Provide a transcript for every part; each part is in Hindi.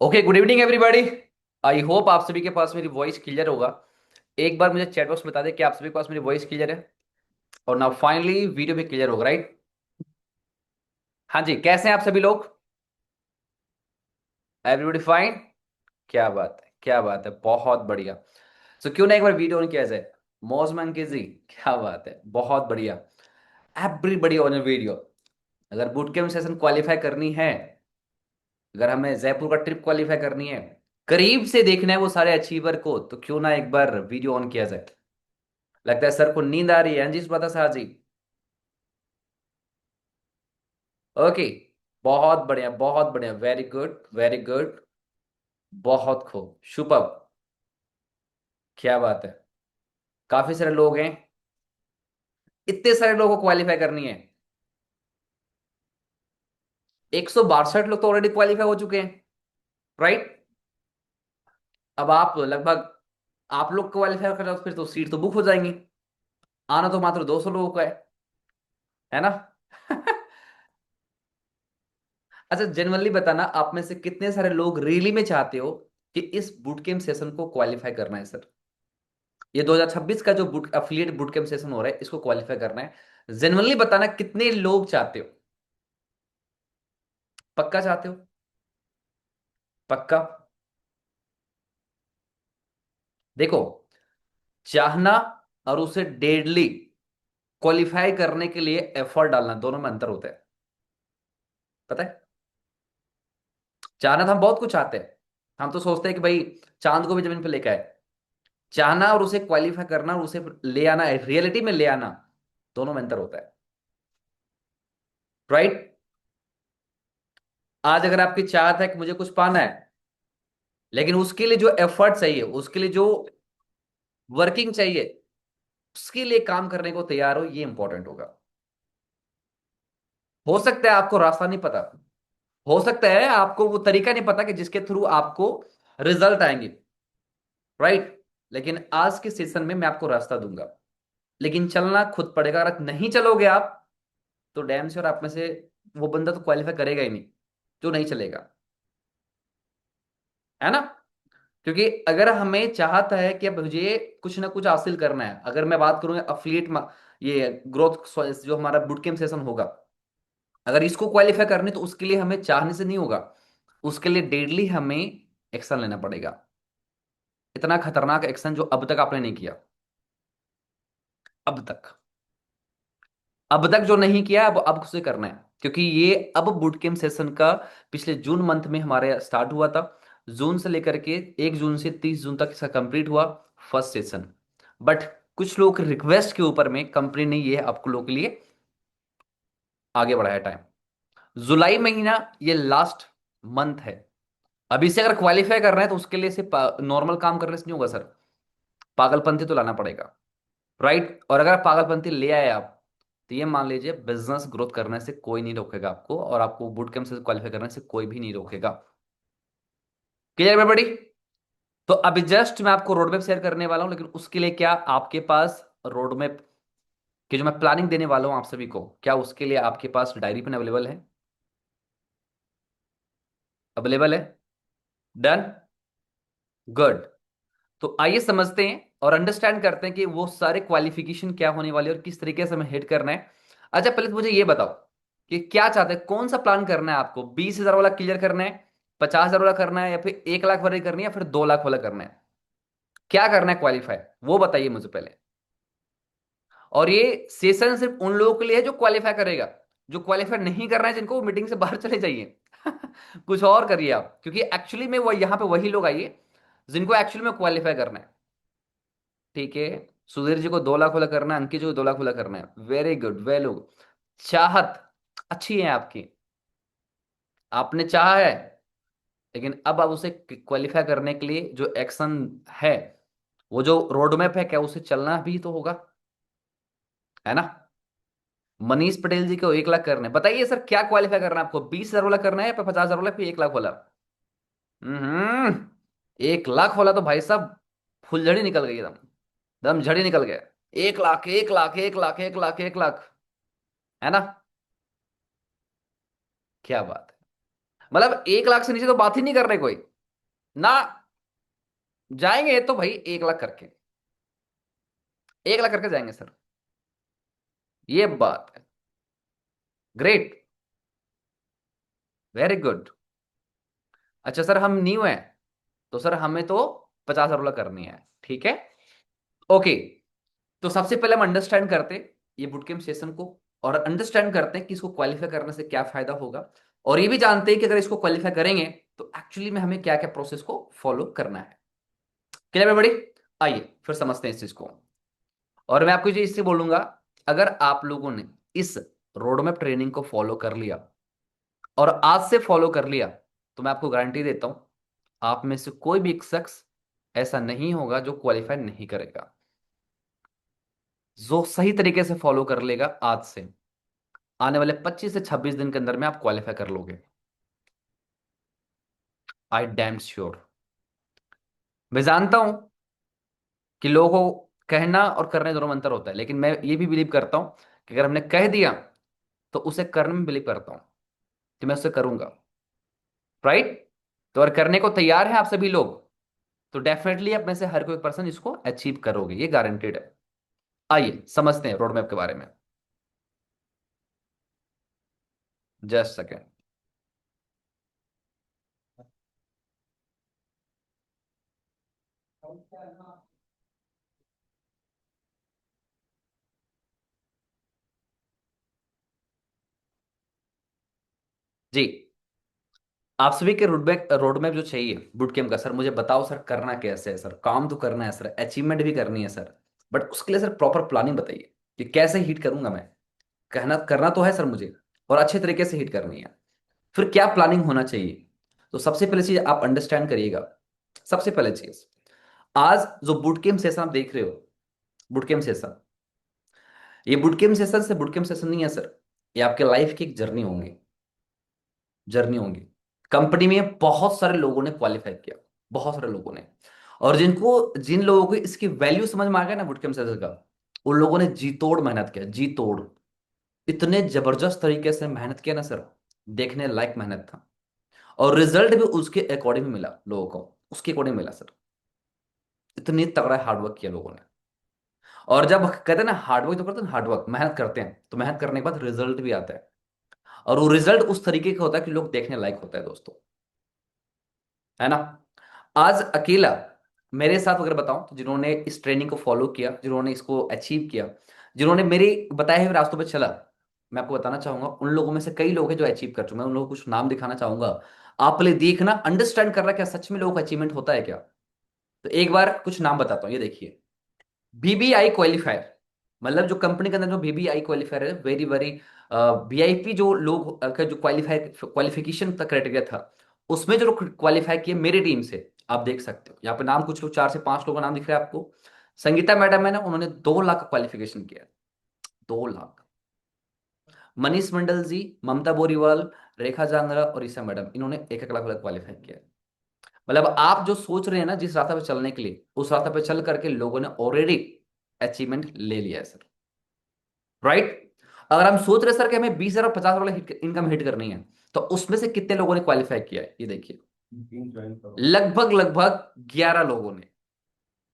Okay, good evening everybody. I hope आप सभी के पास मेरी वॉइस क्लियर होगा। एक बार मुझे चैट बॉक्स बता दे कि आप सभी के पास मेरी वॉइस क्लियर है। और नाउ फाइनली वीडियो भी क्लियर होगा, राइट? हाँ जी, कैसे हैं आप सभी लोग? Everybody fine? क्या बात है, क्या बात है, बहुत बढ़िया। सो क्यों ना एक बार वीडियो ऑन किया जाए। मौजमन की जी, क्या बात है, बहुत बढ़िया। Everybody on video. अगर बूट कैंप सेशन क्वालिफाई करनी है, अगर हमें जयपुर का ट्रिप क्वालिफाई करनी है, करीब से देखना है वो सारे अचीवर को, तो क्यों ना एक बार वीडियो ऑन किया जाए। लगता है सर को नींद आ रही है, हाँ जी, इस बात शाह जी। ओके, बहुत बढ़िया, बहुत बढ़िया, वेरी गुड, वेरी गुड। बहुत खूब, सुपर। क्या बात है। काफी सारे लोग हैं। इतने सारे लोगों को क्वालिफाई करनी है। 162 लोग तो ऑलरेडी क्वालिफाई हो चुके हैं, राइट? अब आप लगभग, आप लोग क्वालिफाई कर रहे हो, फिर तो सीट तो बुक हो जाएंगी। आना तो मात्र 200 लोगों का है ना? अच्छा, जनरली बताना, आप में से कितने सारे लोग रियली में चाहते हो कि इस बूट कैंप सेशन को क्वालिफाई करना है सर? ये 2026 का जो boot affiliate boot camp session हो रहा है, इसको क्वालिफाई करना है। जेन्युइनली बताना, कितने लोग चाहते हो? पक्का चाहते हो? पक्का? देखो, चाहना और उसे डेडली क्वालिफाई करने के लिए एफर्ट डालना, दोनों में अंतर होता है। पता है? चाहना तो हम बहुत कुछ चाहते हैं। हम तो सोचते हैं कि भाई चांद को भी जमीन पर लेकर आए। चाहना और उसे क्वालिफाई करना और उसे ले आना, रियलिटी में ले आना, दोनों में अंतर होता है, राइट? आज अगर आपकी चाहत है कि मुझे कुछ पाना है, लेकिन उसके लिए जो एफर्ट चाहिए, उसके लिए जो वर्किंग चाहिए, उसके लिए काम करने को तैयार हो, ये इंपॉर्टेंट होगा। हो सकता है आपको रास्ता नहीं पता, हो सकता है आपको वो तरीका नहीं पता कि जिसके थ्रू आपको रिजल्ट आएंगे, राइट? लेकिन आज के सेशन में मैं आपको रास्ता दूंगा। लेकिन चलना खुद पड़ेगा। अगर नहीं चलोगे आप, तो डैम श्योर आप में से वो बंदा तो क्वालिफाई करेगा ही नहीं, जो नहीं चलेगा। है ना? क्योंकि अगर हमें चाहता है कि अब मुझे कुछ ना कुछ हासिल करना है, अगर मैं बात करूंगा अफिलिएट, ये ग्रोथ जो हमारा बूट कैंप सेशन होगा, अगर इसको क्वालिफाई करने, तो उसके लिए हमें चाहने से नहीं होगा। उसके लिए डेडली हमें एक्शन लेना पड़ेगा। इतना खतरनाक एक्शन जो अब तक आपने नहीं किया। अब तक, अब तक जो नहीं किया, अब उसे करना है। क्योंकि ये अब बूट कैंप सेशन का पिछले जून मंथ में हमारे स्टार्ट हुआ था। जून से लेकर के 1 जून से 30 जून तक इसका कंप्लीट हुआ, फर्स्ट सेशन। बट कुछ लोग रिक्वेस्ट के ऊपर में कंपनी ने ये आपको लोग के लिए आगे बढ़ाया टाइम। जुलाई महीना ये लास्ट मंथ है। अभी से अगर क्वालिफाई करना है, तो उसके लिए सिर्फ नॉर्मल काम करने से नहीं होगा सर। पागलपंथी तो लाना पड़ेगा, राइट? और अगर आप पागलपंथी ले आए आप, तो ये मान लीजिए बिजनेस ग्रोथ करने से कोई नहीं रोकेगा आपको, और आपको बूट कैंप से क्वालिफाई करने से कोई भी नहीं रोकेगा। क्लियर है बड़ी? तो अभी जस्ट मैं आपको रोड मैप शेयर करने वाला हूं, लेकिन उसके लिए क्या आपके पास रोड मैप की जो मैं प्लानिंग देने वाला हूं आप सभी को, क्या उसके लिए आपके पास डायरी पेन अवेलेबल है? अवेलेबल है? डन। गुड। तो आइए समझते हैं और अंडरस्टैंड करते हैं कि वो सारे क्वालिफिकेशन क्या होने वाले और किस तरीके से हमें हिट करना है। अच्छा, पहले तो मुझे ये बताओ कि क्या चाहते हैं, कौन सा प्लान करना है आपको? 20,000 वाला क्लियर करना है, 50,000 वाला करना है, या फिर 1 लाख वाला करनी है, या फिर 2 लाख वाला करना है? क्या करना है क्वालिफाई, वो बताइए मुझे पहले। और ये सेशन सिर्फ उन लोगों के लिए है जो क्वालिफाई करेगा। जो क्वालिफाई नहीं करना है जिनको, मीटिंग से बाहर चले जाइए। कुछ और करिए आप, क्योंकि एक्चुअली में वो यहाँ पे वही लोग आइए जिनको एक्चुअली में क्वालिफाई करना है। ठीक है? सुधीर जी को 2 लाख वाला करना है, अंकित जी को 2 लाख वाला करना है, वेरी गुड, वेलू। चाहत अच्छी है आपकी, आपने चाहा है। लेकिन अब आप उसे क्वालिफाई करने के लिए जो एक्शन है, वो जो रोड मैप है, क्या उसे चलना भी तो होगा? है ना? मनीष पटेल जी को 1 लाख करना है। बताइए सर, क्या क्वालिफाई करना है आपको? 20,000 वाला करना है, या 50,000 वाला, फिर 1 लाख वाला? 1 लाख वाला तो भाई साहब फुलझड़ी निकल गई एकदम। दम झड़ी निकल गया। 1 लाख, 1 लाख, 1 लाख, 1 लाख, 1 लाख। है ना? क्या बात है। मतलब 1 लाख से नीचे तो बात ही नहीं कर रहे कोई। ना, जाएंगे तो भाई 1 लाख करके, 1 लाख करके जाएंगे सर। ये बात है। ग्रेट। Very good. अच्छा सर, हम न्यू हैं, तो सर हमें तो 50 हजार करनी है, ठीक है। ओके। तो सबसे पहले हम अंडरस्टैंड करते हैं ये बुटकैम्प सेशन को, और अंडरस्टैंड करते हैं कि इसको क्वालिफाई करने से क्या फायदा होगा, और ये भी जानते हैं कि अगर इसको क्वालिफाई करेंगे तो एक्चुअली में हमें क्या क्या प्रोसेस को फॉलो करना है। क्लियर है बड़ी? आइए फिर समझते हैं इस चीज को। और मैं आपको ये इससे बोलूंगा, अगर आप लोगों ने इस रोड मैप ट्रेनिंग को फॉलो कर लिया और आज से फॉलो कर लिया, तो मैं आपको गारंटी देता हूं आप में से कोई भी एक शख्स ऐसा नहीं होगा जो क्वालिफाई नहीं करेगा। जो सही तरीके से फॉलो कर लेगा आज से, आने वाले 25 से 26 दिन के अंदर में आप क्वालिफाई कर लोगे। आई डैम श्योर। मैं जानता हूं कि लोगों को कहना और करने दोनों में अंतर होता है, लेकिन मैं ये भी बिलीव करता हूं कि अगर हमने कह दिया तो उसे करने में बिलीव करता हूं कि मैं उसे करूंगा। राइट? तो अगर करने को तैयार है आप सभी लोग, तो डेफिनेटली आप में से हर कोई पर्सन इसको अचीव करोगे, ये गारंटेड है। आइए समझते हैं रोड मैप के बारे में। Just second. जी, आप सभी के रोड मैप जो चाहिए बुट कैम्प का, सर मुझे बताओ सर करना कैसे है सर, काम तो करना है सर, अचीवमेंट भी करनी है सर, बट उसके लिए सर प्रॉपर प्लानिंग बताइए कि कैसे हिट करूंगा मैं। कहना करना तो है सर मुझे, और अच्छे तरीके से हिट करनी है। फिर क्या प्लानिंग होना चाहिए? तो सबसे पहले चीज आप अंडरस्टैंड करिएगा। सबसे पहले चीज, आज जो बुट कैम्प सेशन आप देख रहे हो, बुट कैम्प सेशन, ये बुट कैम्प सेशन से बुट कैम्प सेशन नहीं है सर, ये आपके लाइफ की एक जर्नी होंगी। जर्नी होंगी। कंपनी में बहुत सारे लोगों ने क्वालिफाई किया, बहुत सारे लोगों ने, और जिन लोगों को इसकी वैल्यू समझ में आ गया ना बुटकैम्प सेशन का, उन लोगों ने जी तोड़ मेहनत किया, जी तोड़। इतने जबरदस्त तरीके से मेहनत किया ना सर, देखने लायक मेहनत था। और रिजल्ट भी उसके अकॉर्डिंग मिला लोगों को, उसके अकॉर्डिंग मिला सर। इतनी तगड़ा हार्डवर्क किया लोगों ने। और जब कहते हैं ना हार्डवर्क, तो करते हैं हार्डवर्क, मेहनत करते हैं, तो मेहनत करने के बाद रिजल्ट भी आता है। और वो रिजल्ट उस तरीके का होता है कि लोग देखने लायक होता है दोस्तों, है ना। आज अकेला मेरे साथ अगर बताऊं तो जिन्होंने इस ट्रेनिंग को फॉलो किया, जिन्होंने इसको अचीव किया, जिन्होंने मेरे बताए हुए रास्तों पर चला, मैं आपको बताना चाहूंगा उन लोगों में से कई लोग हैं जो अचीव कर चुके हैं। मैं उन लोगों को कुछ नाम दिखाना चाहूंगा, आप पहले देखना, अंडरस्टैंड करना क्या सच में लोगों का अचीवमेंट होता है क्या। तो एक बार कुछ नाम बताता हूँ, ये देखिए। बीबीआई क्वालिफायर, मतलब जो कंपनी के अंदर जो बीबीआई क्वालिफायर है, वेरी वेरी वीआईपी जो लोग का जो क्वालिफिकेशन का क्राइटेरिया था, उसमें जो क्वालिफाई किए मेरी टीम से, आप देख सकते हो यहाँ पे नाम, कुछ लोग 4 से 5 लोगों का नाम दिख रहा है आपको। संगीता मैडम है ना, उन्होंने 2 लाख का क्वालिफिकेशन किया। 2 लाख। मनीष मंडल जी, ममता बोरीवाल, रेखा जांगरा और ईशा मैडम, इन्होंने 1-1 लाख वाला क्वालिफाई किया। मतलब आप जो सोच रहे हैं ना जिस रास्ते पे चलने के लिए, उस रास्ते पे चल करके लोगों ने ऑलरेडी अचीवमेंट ले लिया है सर। राइट? अगर हम सोच रहे सर कि हमें 20 हजार और 50 वाला इनकम हिट करनी है, तो उसमें से कितने लोगों ने क्वालिफाई किया है ये देखिए। लगभग लगभग 11 लोगों ने।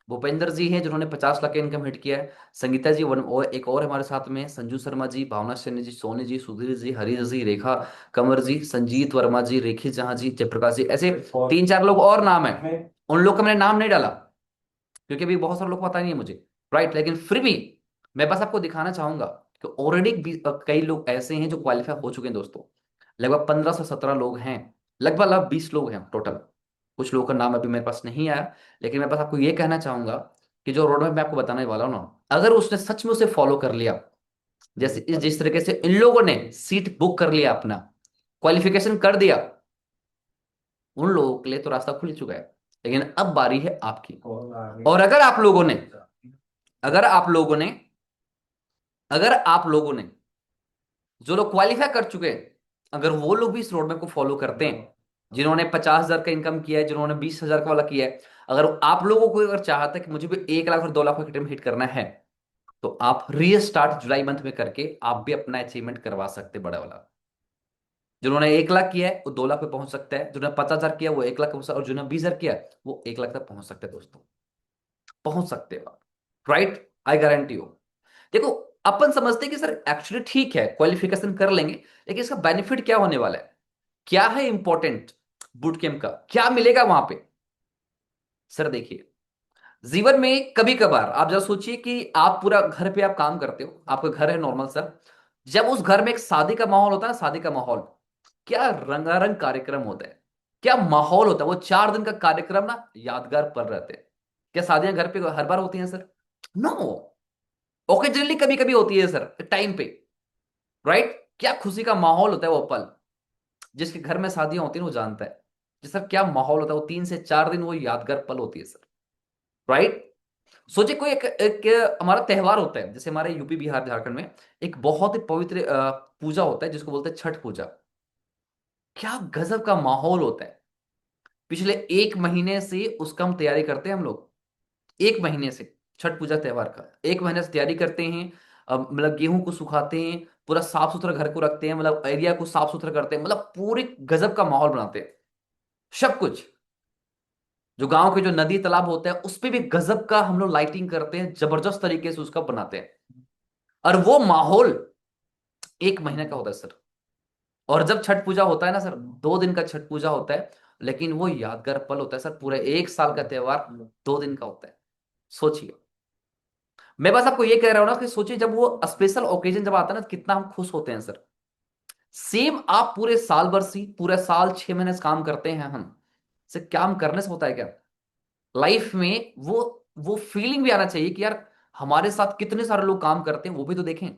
भूपेंद्र जी हैं जिन्होंने 50 लाख का इनकम हिट किया है। संगीता जी और एक और हमारे साथ में हैं, संजू शर्मा जी, भावना सैनी जी, सोनी जी, सुधीर जी, हरीश जी, रेखा कंवर जी, संजीत वर्मा जी, रेखी जहां जी, जयप्रकाश जी, ऐसे 3-4 लोग और नाम है। उन लोग का मैंने नाम नहीं डाला क्योंकि अभी बहुत सारे लोग को पता नहीं है मुझे। राइट? लेकिन फिर भी मैं बस आपको दिखाना चाहूंगा कि ऑलरेडी कई लोग ऐसे हैं जो क्वालिफाई हो चुके हैं दोस्तों। लगभग 15 से 17 लोग हैं, लगभग लगभग 20 लोग हैं टोटल। कुछ लोगों का नाम अभी मेरे पास नहीं आया, लेकिन मैं बस आपको ये कहना चाहूंगा कि जो रोड मैप मैं आपको बताने वाला हूं ना, अगर उसने सच में उसे फॉलो कर लिया, जैसे जिस तरीके से इन लोगों ने सीट बुक कर लिया, अपना क्वालिफिकेशन कर दिया, उन लोगों के लिए तो रास्ता खुल चुका है। लेकिन अब बारी है आपकी। और अगर आप लोगों ने अगर आप लोगों ने जो लोग क्वालिफाई कर चुके हैं, अगर वो लोग भी इस रोड मैप को फॉलो करते हैं, जिन्होंने 50 हजार का इनकम किया है, जिन्होंने 20 हजार का वाला किया है, अगर आप लोगों को अगर चाहता है कि मुझे भी 1 लाख और 2 लाख का हिट करना है, तो आप री स्टार्ट जुलाई मंथ में करके आप भी अपना अचीवमेंट करवा सकते हैं बड़ा वाला। जिन्होंने 1 लाख किया है वो 2 लाख पे पहुंच सकता है, जिन्होंने 50,000 किया वो 1 लाख पे पहुंच सकता है, और जिन्होंने 20,000 किया है वो 1 लाख तक पहुंच सकते हैं दोस्तों। पहुंच सकते हो आप। Right, I guarantee you. देखो, अपन समझते हैं कि सर एक्चुअली ठीक है क्वालिफिकेशन कर लेंगे, लेकिन इसका बेनिफिट क्या होने वाला है, क्या है इंपॉर्टेंट बूट कैंप का, क्या मिलेगा वहां पे। सर देखिए, जीवन में कभी कभार आप जरा सोचिए कि आप पूरा घर पे आप काम करते हो, आपका घर है नॉर्मल सर, जब उस घर में एक शादी का माहौल होता है ना, शादी का माहौल, क्या रंगारंग कार्यक्रम होता है, क्या माहौल होता है, वो 4 दिन का कार्यक्रम ना यादगार पल रहते हैं। क्या शादियां घर पे हर बार होती हैं सर? नो, ओकेजनली कभी कभी होती है सर, टाइम पे। राइट, क्या खुशी का माहौल होता है वो पल। जिसके घर में शादियां होती है वो जानता है कि सर क्या माहौल होता है, वो 3 से 4 दिन वो यादगार पल होती है सर। राइट। सोचिए कोई एक हमारा त्योहार होता है, जैसे हमारे यूपी बिहार झारखंड में एक बहुत ही पवित्र पूजा होता है जिसको बोलते हैं छठ पूजा। क्या गजब का माहौल होता है। पिछले 1 महीने से उसका हम तैयारी करते हैं हम लोग। 1 महीने से छठ पूजा त्योहार का 1 महीने से तैयारी करते हैं। मतलब गेहूं को सुखाते हैं, पूरा साफ सुथरा घर को रखते हैं, मतलब एरिया को साफ सुथरा करते हैं, मतलब पूरे गजब का माहौल बनाते हैं। सब कुछ, जो गांव के जो नदी तालाब होते हैं उस पे भी गजब का हम लोग लाइटिंग करते हैं, जबरदस्त तरीके से उसका बनाते हैं। और वो माहौल 1 महीने का होता है सर। और जब छठ पूजा होता है ना सर, 2 दिन का छठ पूजा होता है, लेकिन वो यादगार पल होता है सर। पूरे 1 साल का त्योहार 2 दिन का होता है। सोचिए, मैं बस आपको ये कह रहा हूं ना कि सोचिए जब वो स्पेशल ओकेजन जब आता है ना तो कितना हम खुश होते हैं सर। सेम आप पूरे साल भर सी पूरे साल 6 महीने से काम करते हैं हम, से काम करने से होता है क्या लाइफ में, वो फीलिंग भी आना चाहिए कि यार हमारे साथ कितने सारे लोग काम करते हैं वो भी तो देखें।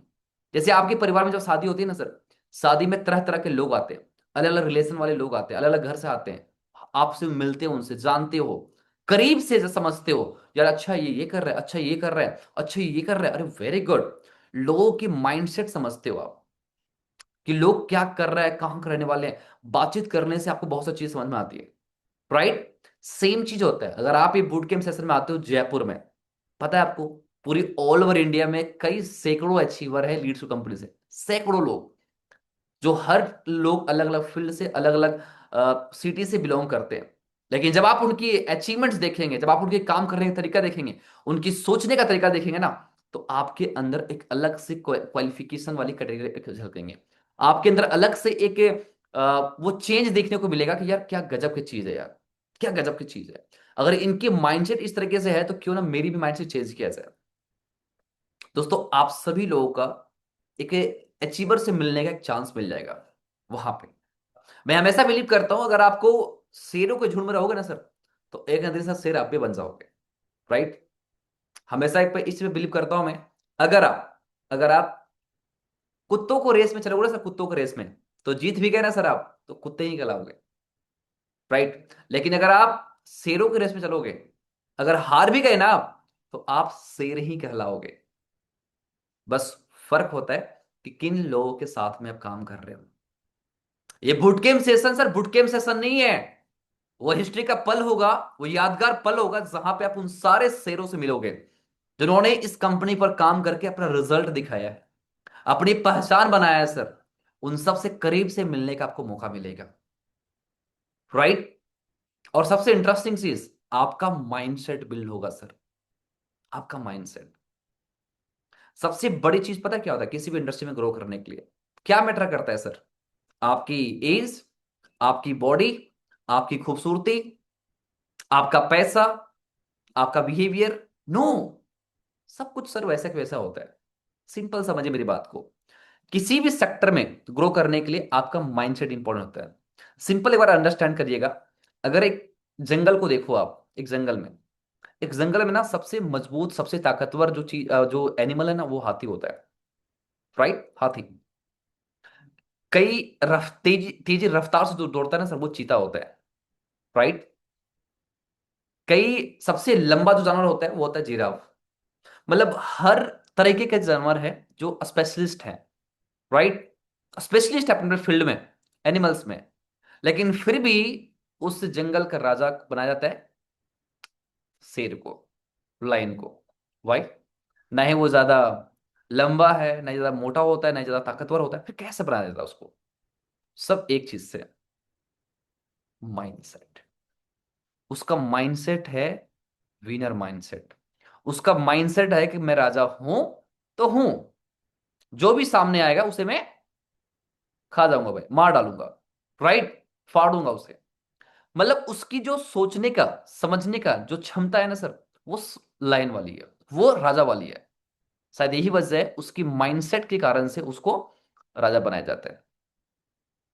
जैसे आपके परिवार में जब शादी होती है ना सर, शादी में तरह तरह के लोग आते हैं, अलग अलग रिलेशन वाले लोग आते हैं, अलग अलग घर से आते हैं। आपसे मिलते हो, उनसे जानते हो, करीब से समझते हो, यार अच्छा ये कर रहा है, अच्छा ये कर रहा है, अच्छा ये कर रहा है, अरे वेरी गुड। लोगों की माइंडसेट समझते हो आप कि लोग क्या कर रहा है, कहाँ रहने वाले हैं। बातचीत करने से आपको बहुत सी चीज समझ में आती है। राइट। सेम चीज होता है अगर आप ये बूट कैंप सेशन में आते हो जयपुर में। पता है आपको, पूरी ऑल ओवर इंडिया में कई सैकड़ों अचीवर है लीड्स कंपनी से, सैकड़ों लोग, जो हर लोग अलग अलग फील्ड से, अलग अलग सिटी से बिलोंग करते हैं। लेकिन जब आप उनकी अचीवमेंट्स देखेंगे, जब आप उनके काम करने का तरीका देखेंगे, उनकी सोचने का तरीका देखेंगे ना, तो आपके अंदर एक अलग से क्वालिफिकेशन वाली कैटेगरी झलकेंगे। आपके अंदर अलग से एक वो चेंज देखने को मिलेगा कि यार क्या गजब की चीज है यार, क्या गजब की चीज है। अगर इनकी माइंडसेट इस तरीके से है तो क्यों ना मेरी भी माइंडसेट चेंज किया जाए। दोस्तों आप सभी लोगों का एक अचीवर से मिलने का एक चांस मिल जाएगा वहां पे। मैं हमेशा बिलीव करता हूं अगर आपको शेरों के झुंड में रहोगे ना सर, तो एक ना दिन से शेर आप भी बन जाओगे। राइट। हमेशा एक पे इस पे बिलीव करता हूं मैं। अगर आप कुत्तों को रेस में चलोगे ना सर, कुत्तों को रेस में, तो जीत भी गए ना सर आप, तो कुत्ते ही कहलाओगे। राइट। लेकिन अगर आप शेरों की रेस में चलोगे, अगर हार भी गए ना आप, तो आप शेर ही कहलाओगे। बस फर्क होता है कि किन लोगों के साथ में आप काम कर रहे हो। ये बुट कैंप सेशन सर बुट कैंप सेशन नहीं है। वो हिस्ट्री का पल होगा, वो यादगार पल होगा जहां पे आप उन सारे शेरों से मिलोगे जिन्होंने इस कंपनी पर काम करके अपना रिजल्ट दिखाया है, अपनी पहचान बनाया है सर। उन सब से करीब से मिलने का आपको मौका मिलेगा। राइट। और सबसे इंटरेस्टिंग चीज, आपका माइंडसेट बिल्ड होगा सर। आपका माइंडसेट, सबसे बड़ी चीज पता है क्या होता है किसी भी इंडस्ट्री में ग्रो करने के लिए, क्या मैटर करता है सर? आपकी एज, आपकी बॉडी, आपकी खूबसूरती, आपका पैसा, आपका बिहेवियर? नो, सब कुछ सर वैसा का वैसा होता है। सिंपल समझिए मेरी बात को। किसी भी सेक्टर में ग्रो करने के लिए आपका माइंडसेट इंपॉर्टेंट होता है। सिंपल एक बार अंडरस्टैंड करिएगा। अगर एक जंगल को देखो आप, एक जंगल में ना सबसे मजबूत सबसे ताकतवर जो चीज जो एनिमल है ना वो हाथी होता है। राइट, हाथी। कई तेजी तेजी रफ्तार से जो दौड़ता है ना सर वो चीता होता है। राइट। कई सबसे लंबा जो जानवर होता है वो होता है जिराफ। मतलब हर तरीके के जानवर है जो स्पेशलिस्ट है। राइट। स्पेशलिस्ट है अपने फील्ड में, एनिमल्स में। लेकिन फिर भी उस जंगल का राजा बनाया जाता है शेर को, लायन को। वाई? ना ही वो ज्यादा लंबा है, ना ही ज्यादा मोटा होता है, ना ही ज्यादा ताकतवर होता है, फिर कैसे बनाया जाता है उसको? सब एक चीज से, माइंडसेट। उसका माइंडसेट है विनर माइंडसेट। उसका माइंडसेट है कि मैं राजा हूं तो हूं, जो भी सामने आएगा उसे मैं खा जाऊंगा भाई, मार डालूंगा, राइट, फाड़ूंगा उसे। मतलब उसकी जो सोचने का, समझने का जो क्षमता है ना सर, वो लाइन वाली है, वो राजा वाली है। शायद यही वजह है उसकी माइंडसेट के कारण से उसको राजा बनाया जाता है।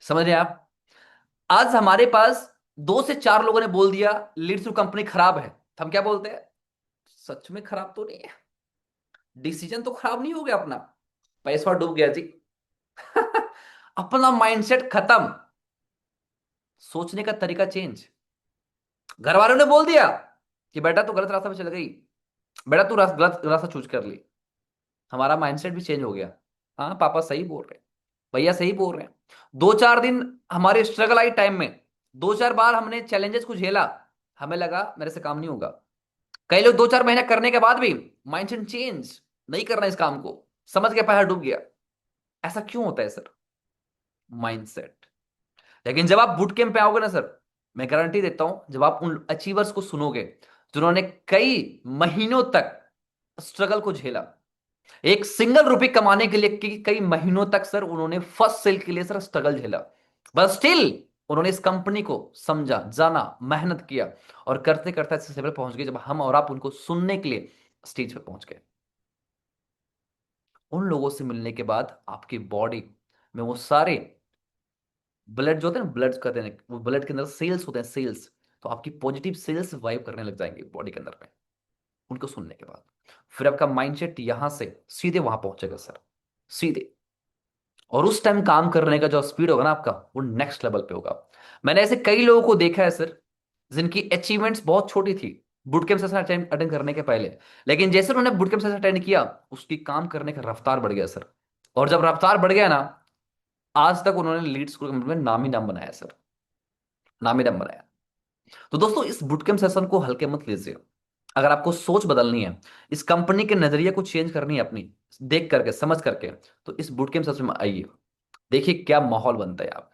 समझ रहे हैं आप? आज हमारे पास 2 से 4 लोगों ने बोल दिया लीड्स कंपनी खराब है, तो हम क्या बोलते हैं? सच में खराब तो नहीं है, डिसीजन तो खराब नहीं हो गया अपना, पैसा डूब गया जी। अपना माइंडसेट खत्म, सोचने का तरीका चेंज। घर वालों ने बोल दिया कि बेटा तू गलत रास्ता पे चल गई, बेटा तू गलत रास्ता चूज कर ली, हमारा माइंडसेट भी चेंज हो गया। हाँ पापा सही बोल रहे हैं, भैया सही बोल रहे हैं। 2-4 दिन हमारे स्ट्रगल आई टाइम में, 2-4 बार हमने चैलेंजेस को झेला, हमें लगा मेरे से काम नहीं होगा। कई लोग 2-4 महीने करने के बाद भी माइंडसेट चेंज नहीं करना, इस काम को समझ के पैसा डूब गया। ऐसा क्यों होता है सर? माइंडसेट। लेकिन जब आप बूट कैंप पे आओगे ना सर, मैं गारंटी देता हूं, जब आप उन अचीवर्स को सुनोगे जिन्होंने कई महीनों तक स्ट्रगल को झेला, एक सिंगल रुपए कमाने के लिए कई महीनों तक सर उन्होंने फर्स्ट सेल के लिए सर स्ट्रगल झेला, बट स्टिल उन्होंने इस कंपनी को समझा, जाना, मेहनत किया, और करते करते ऐसे लेवल पहुंच गए जब हम और आप उनको सुनने के लिए स्टेज पे पहुंच गए। उन लोगों से मिलने के बाद आपकी बॉडी में वो सारे ब्लड जो होते हैं ना, ब्लड कहते हैं, वो ब्लड के अंदर सेल्स होते हैं, सेल्स, तो आपकी पॉजिटिव सेल्स वाइब करने लग जाएंगे बॉडी के अंदर में, उनको सुनने के बाद। फिर आपका माइंडसेट यहां से सीधे वहां पहुंचेगा सर, सीधे। और उस टाइम काम करने का जो स्पीड होगा ना आपका, वो नेक्स्ट लेवल पे होगा। मैंने ऐसे कई लोगों को देखा है सर, जिनकी अचीवमेंट्स बहुत छोटी थी बुट कैंप सेशन अटेंड करने के पहले, लेकिन जैसे उन्होंने बुट कैंप सेशन अटेंड किया, उसकी काम करने का रफ्तार बढ़ गया सर। और जब रफ्तार बढ़ गया ना, आज तक उन्होंने लीड स्कूल में नाम ही नाम बनाया सर, नाम ही नाम बनाया। तो दोस्तों इस बुटकैम्प सेशन को हल्के मत लीजिए। अगर आपको सोच बदलनी है, इस कंपनी के नजरिए को चेंज करनी है अपनी, देख करके समझ करके, तो इस बुटकैम्प सेशन में आइए, देखिए क्या माहौल बनता है आप,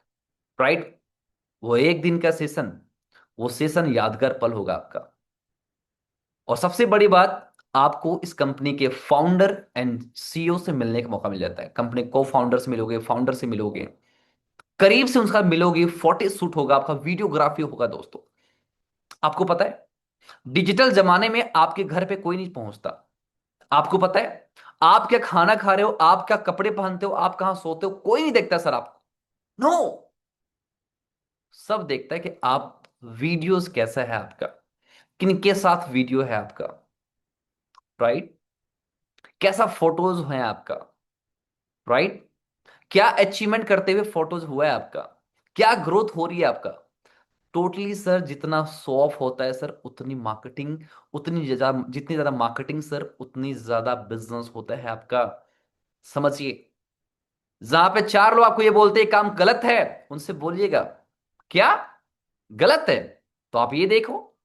राइट। वो एक दिन का सेशन, वो सेशन यादगार पल होगा आपका। और सबसे बड़ी बात, आपको इस कंपनी के फाउंडर एंड सीईओ से मिलने का मौका मिल जाता है। कंपनी को फाउंडर से मिलोगे, फाउंडर से मिलोगे, करीब से उनका मिलोगे, फोटो शूट होगा आपका, वीडियोग्राफी होगा दोस्तों। आपको पता है डिजिटल जमाने में आपके घर पे कोई नहीं पहुंचता। आपको पता है आप क्या खाना खा रहे हो, आप क्या कपड़े पहनते हो, आप कहां सोते हो, कोई नहीं देखता सर आपको। नो, सब देखता है कि आप वीडियोस कैसा है आपका, किनके साथ वीडियो है आपका, राइट, कैसा फोटोज है आपका, राइट, क्या अचीवमेंट करते हुए फोटोज हुआ है आपका, क्या ग्रोथ हो रही है आपका। टोटली सर, जितना शो ऑफ होता है सर उतनी मार्केटिंग, उतनी ज्यादा, जितनी ज्यादा मार्केटिंग सर उतनी ज्यादा बिजनेस होता है आपका। समझिए, जहां पे 4 लोग आपको ये बोलते हैं काम गलत है, उनसे बोलिएगा क्या गलत है, तो आप ये देखो,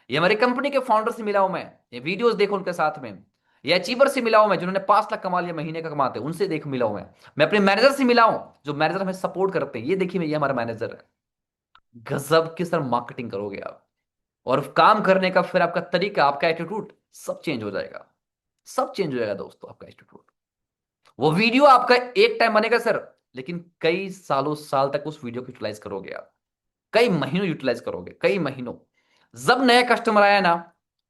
ये हमारी कंपनी के फाउंडर से मिला हूं मैं, ये वीडियोस देखो उनके साथ में, ये अचीवर से मिला हूं मैं जिन्होंने 5 लाख कमा लिया महीने का कमाते हैं, उनसे देख मिला हूं मैं अपने मैनेजर से मिला हूं, जो मैनेजर हमें सपोर्ट करते हैं, ये देखिए ये हमारा मैनेजर है। गजब की सर मार्केटिंग करोगे आप, और काम करने का फिर आपका तरीका, आपका एटीट्यूड सब चेंज हो जाएगा, सब चेंज हो जाएगा दोस्तों आपका एटीट्यूड। वो वीडियो आपका एक टाइम बनेगा सर, लेकिन कई सालों साल तक उस वीडियो को यूटिलाइज करोगे आप, कई महीनों यूटिलाइज करोगे, कई महीनों। जब नया कस्टमर आया ना,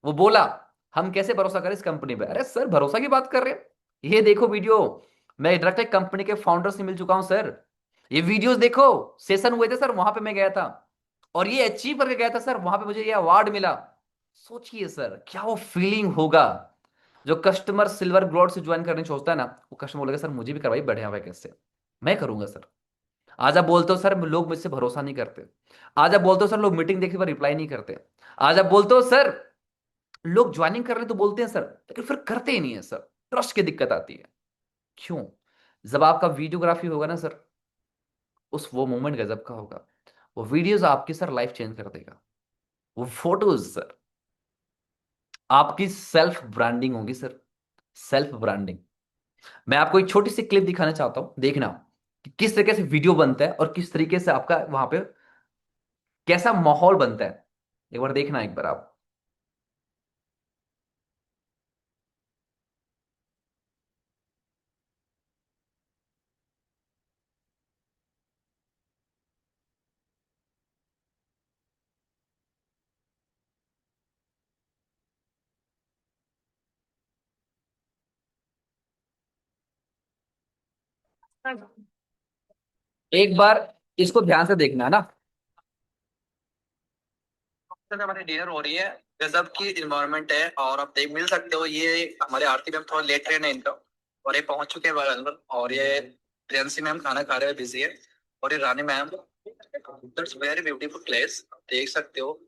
वो बोला हम कैसे भरोसा करें इस कंपनी पे, अरे सर भरोसा की बात कर रहे हैं, ये देखो वीडियो, मैं डायरेक्ट कंपनी के फाउंडर से मिल चुका हूं सर, ये वीडियोस देखो, सेशन हुए थे सर वहां पे मैं गया था, और ये अचीव करके गया था सर, वहां पे मुझे ये अवार्ड मिला। सोचिए सर क्या वो फीलिंग होगा। जो कस्टमर सिल्वर ग्लोड से ज्वाइन करने सोचता है ना, वो कस्टमर बोलेगा सर मुझे भी करवाइए बढ़िया वैकेंसी, मैं करूंगा सर। आज आप बोलते हो सर लोग मुझसे भरोसा नहीं करते, आज आप बोलते हो सर लोग मीटिंग देखने पर रिप्लाई नहीं करते, आज आप बोलते हो सर लोग ज्वाइनिंग कर रहे तो बोलते हैं सर, लेकिन फिर करते ही नहीं है सर, ट्रस्ट की दिक्कत आती है। क्यों? जब आपका वीडियोग्राफी होगा ना सर, उस वो मोमेंट गजब का होगा, वो वीडियोस आपकी सर लाइफ चेंज कर देगा, वो फोटोज सर आपकी सेल्फ ब्रांडिंग होगी सर, सेल्फ ब्रांडिंग। मैं आपको एक छोटी सी क्लिप दिखाना चाहता हूं, देखना। कि किस तरीके से वीडियो बनता है और किस तरीके से आपका वहां पे कैसा माहौल बनता है। एक बार देखना, एक बार आप। एक बार इसको ध्यान से देखना है ना। से हमारी डिनर हो रही है। गजब की इन्वायरमेंट है और आप देख मिल सकते हो, ये हमारे आरती मैम थोड़ा लेट ट्रेन है इनका और ये पहुंच चुके हैं अंदर। और ये प्रियंसी मैम खाना खा रहे हैं, बिजी है। और ये Rani ma'am, that's very beautiful place, देख सकते हो।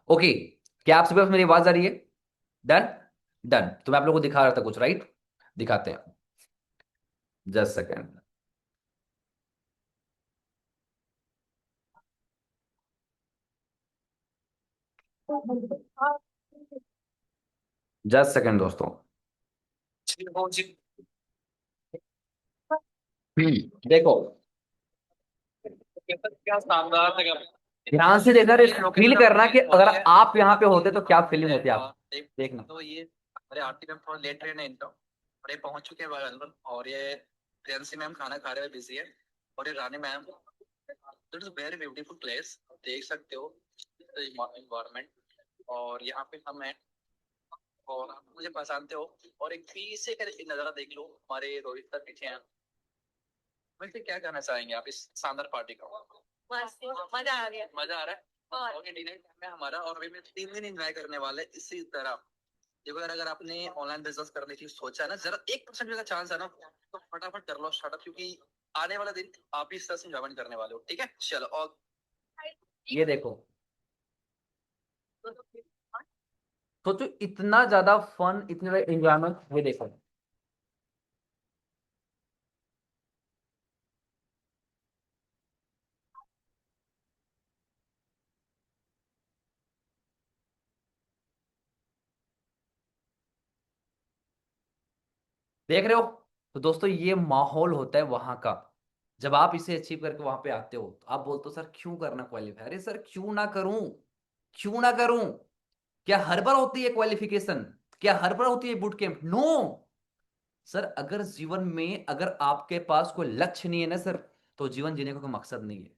ओके, क्या आप सभी पास मेरी आवाज आ रही है? डन। डन, तो मैं आप लोगों को दिखा रहा था कुछ, राइट? दिखाते हैं, जस्ट सेकेंड। जस्ट सेकेंड दोस्तों। देखो, क्या शानदार जगह। ध्यान से देखना, फील करना कि हो अगर रही है। आप यहाँ पे होते तो क्या फीलिंग है होती आप। और देखना। तो ये हमारे आरती मैम थोड़ा लेट ट्रेन है इनका और ये पहुंच चुके हैं अंदर। और ये प्रियंसी मैम खाना खा रहे हैं, बिजी है। और ये Rani ma'am, that's very beautiful place, देख सकते हो इन्वायरमेंट। और यहाँ पे हम हैं और आप मुझे पहचानते हो। और एक पीछे का एक नजारा देख लो, हमारे रोहित सर पीछे हैं। वैसे क्या कहना चाहेंगे आप इस शानदार पार्टी का? मस्त, मजा आ गया, मजा आ रहा है। और ओके, डिनर टाइम है हमारा और अभी मैं 3 दिन एंजॉय करने वाले इसी तरह। देखो यार, अगर आपने ऑनलाइन बिजनेस करने की सोचा है ना, जरा 1% का चांस है ना, तो फटाफट कर लो स्टार्टअप, क्योंकि आने वाला दिन आप ही इस तरह से इंजॉयमेंट करने वाले हो। ठीक है, चलो। और ये देखो, सोचो इतना ज्यादा फन, इतना ज्यादा एंजॉयमेंट। ये देखो, देख रहे हो? तो दोस्तों, ये माहौल होता है वहां का। जब आप इसे अचीव करके वहां पे आते हो तो आप बोलते हो सर क्यों करना क्वालिफाई, अरे सर क्यों ना करूं, क्यों ना करूं। क्या हर बार होती है क्वालिफिकेशन? क्या हर बार होती है बूट कैंप? No sir. अगर जीवन में अगर आपके पास कोई लक्ष्य नहीं है ना सर, तो जीवन जीने का कोई मकसद नहीं है।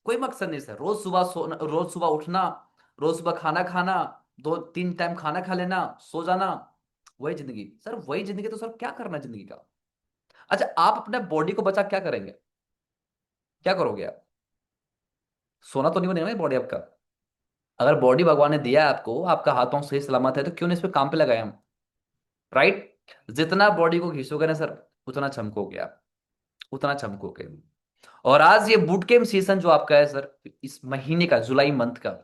कोई मकसद नहीं सर। रोज सुबह सोना, रोज सुबह उठना, रोज सुबह खाना खाना, 2-3 टाइम खाना खा लेना, सो जाना, वही जिंदगी सर, वही जिंदगी। तो सर क्या करना है जिंदगी का? अच्छा, आप अपने बॉडी को बचा क्या करेंगे? क्या करोगे आप? सोना तो नहीं बनेगा बॉडी आपका। अगर बॉडी भगवान ने दिया है आपको, आपका हाथ पांव सही सलामत है, तो क्यों नहीं इस पे काम पे लगाए हम? राइट? जितना बॉडी को घिसोगे ना सर, उतना चमकोगे आप, उतना चमकोगे। और आज ये बूट कैंप सीजन जो आपका है सर, इस महीने का, जुलाई मंथ का,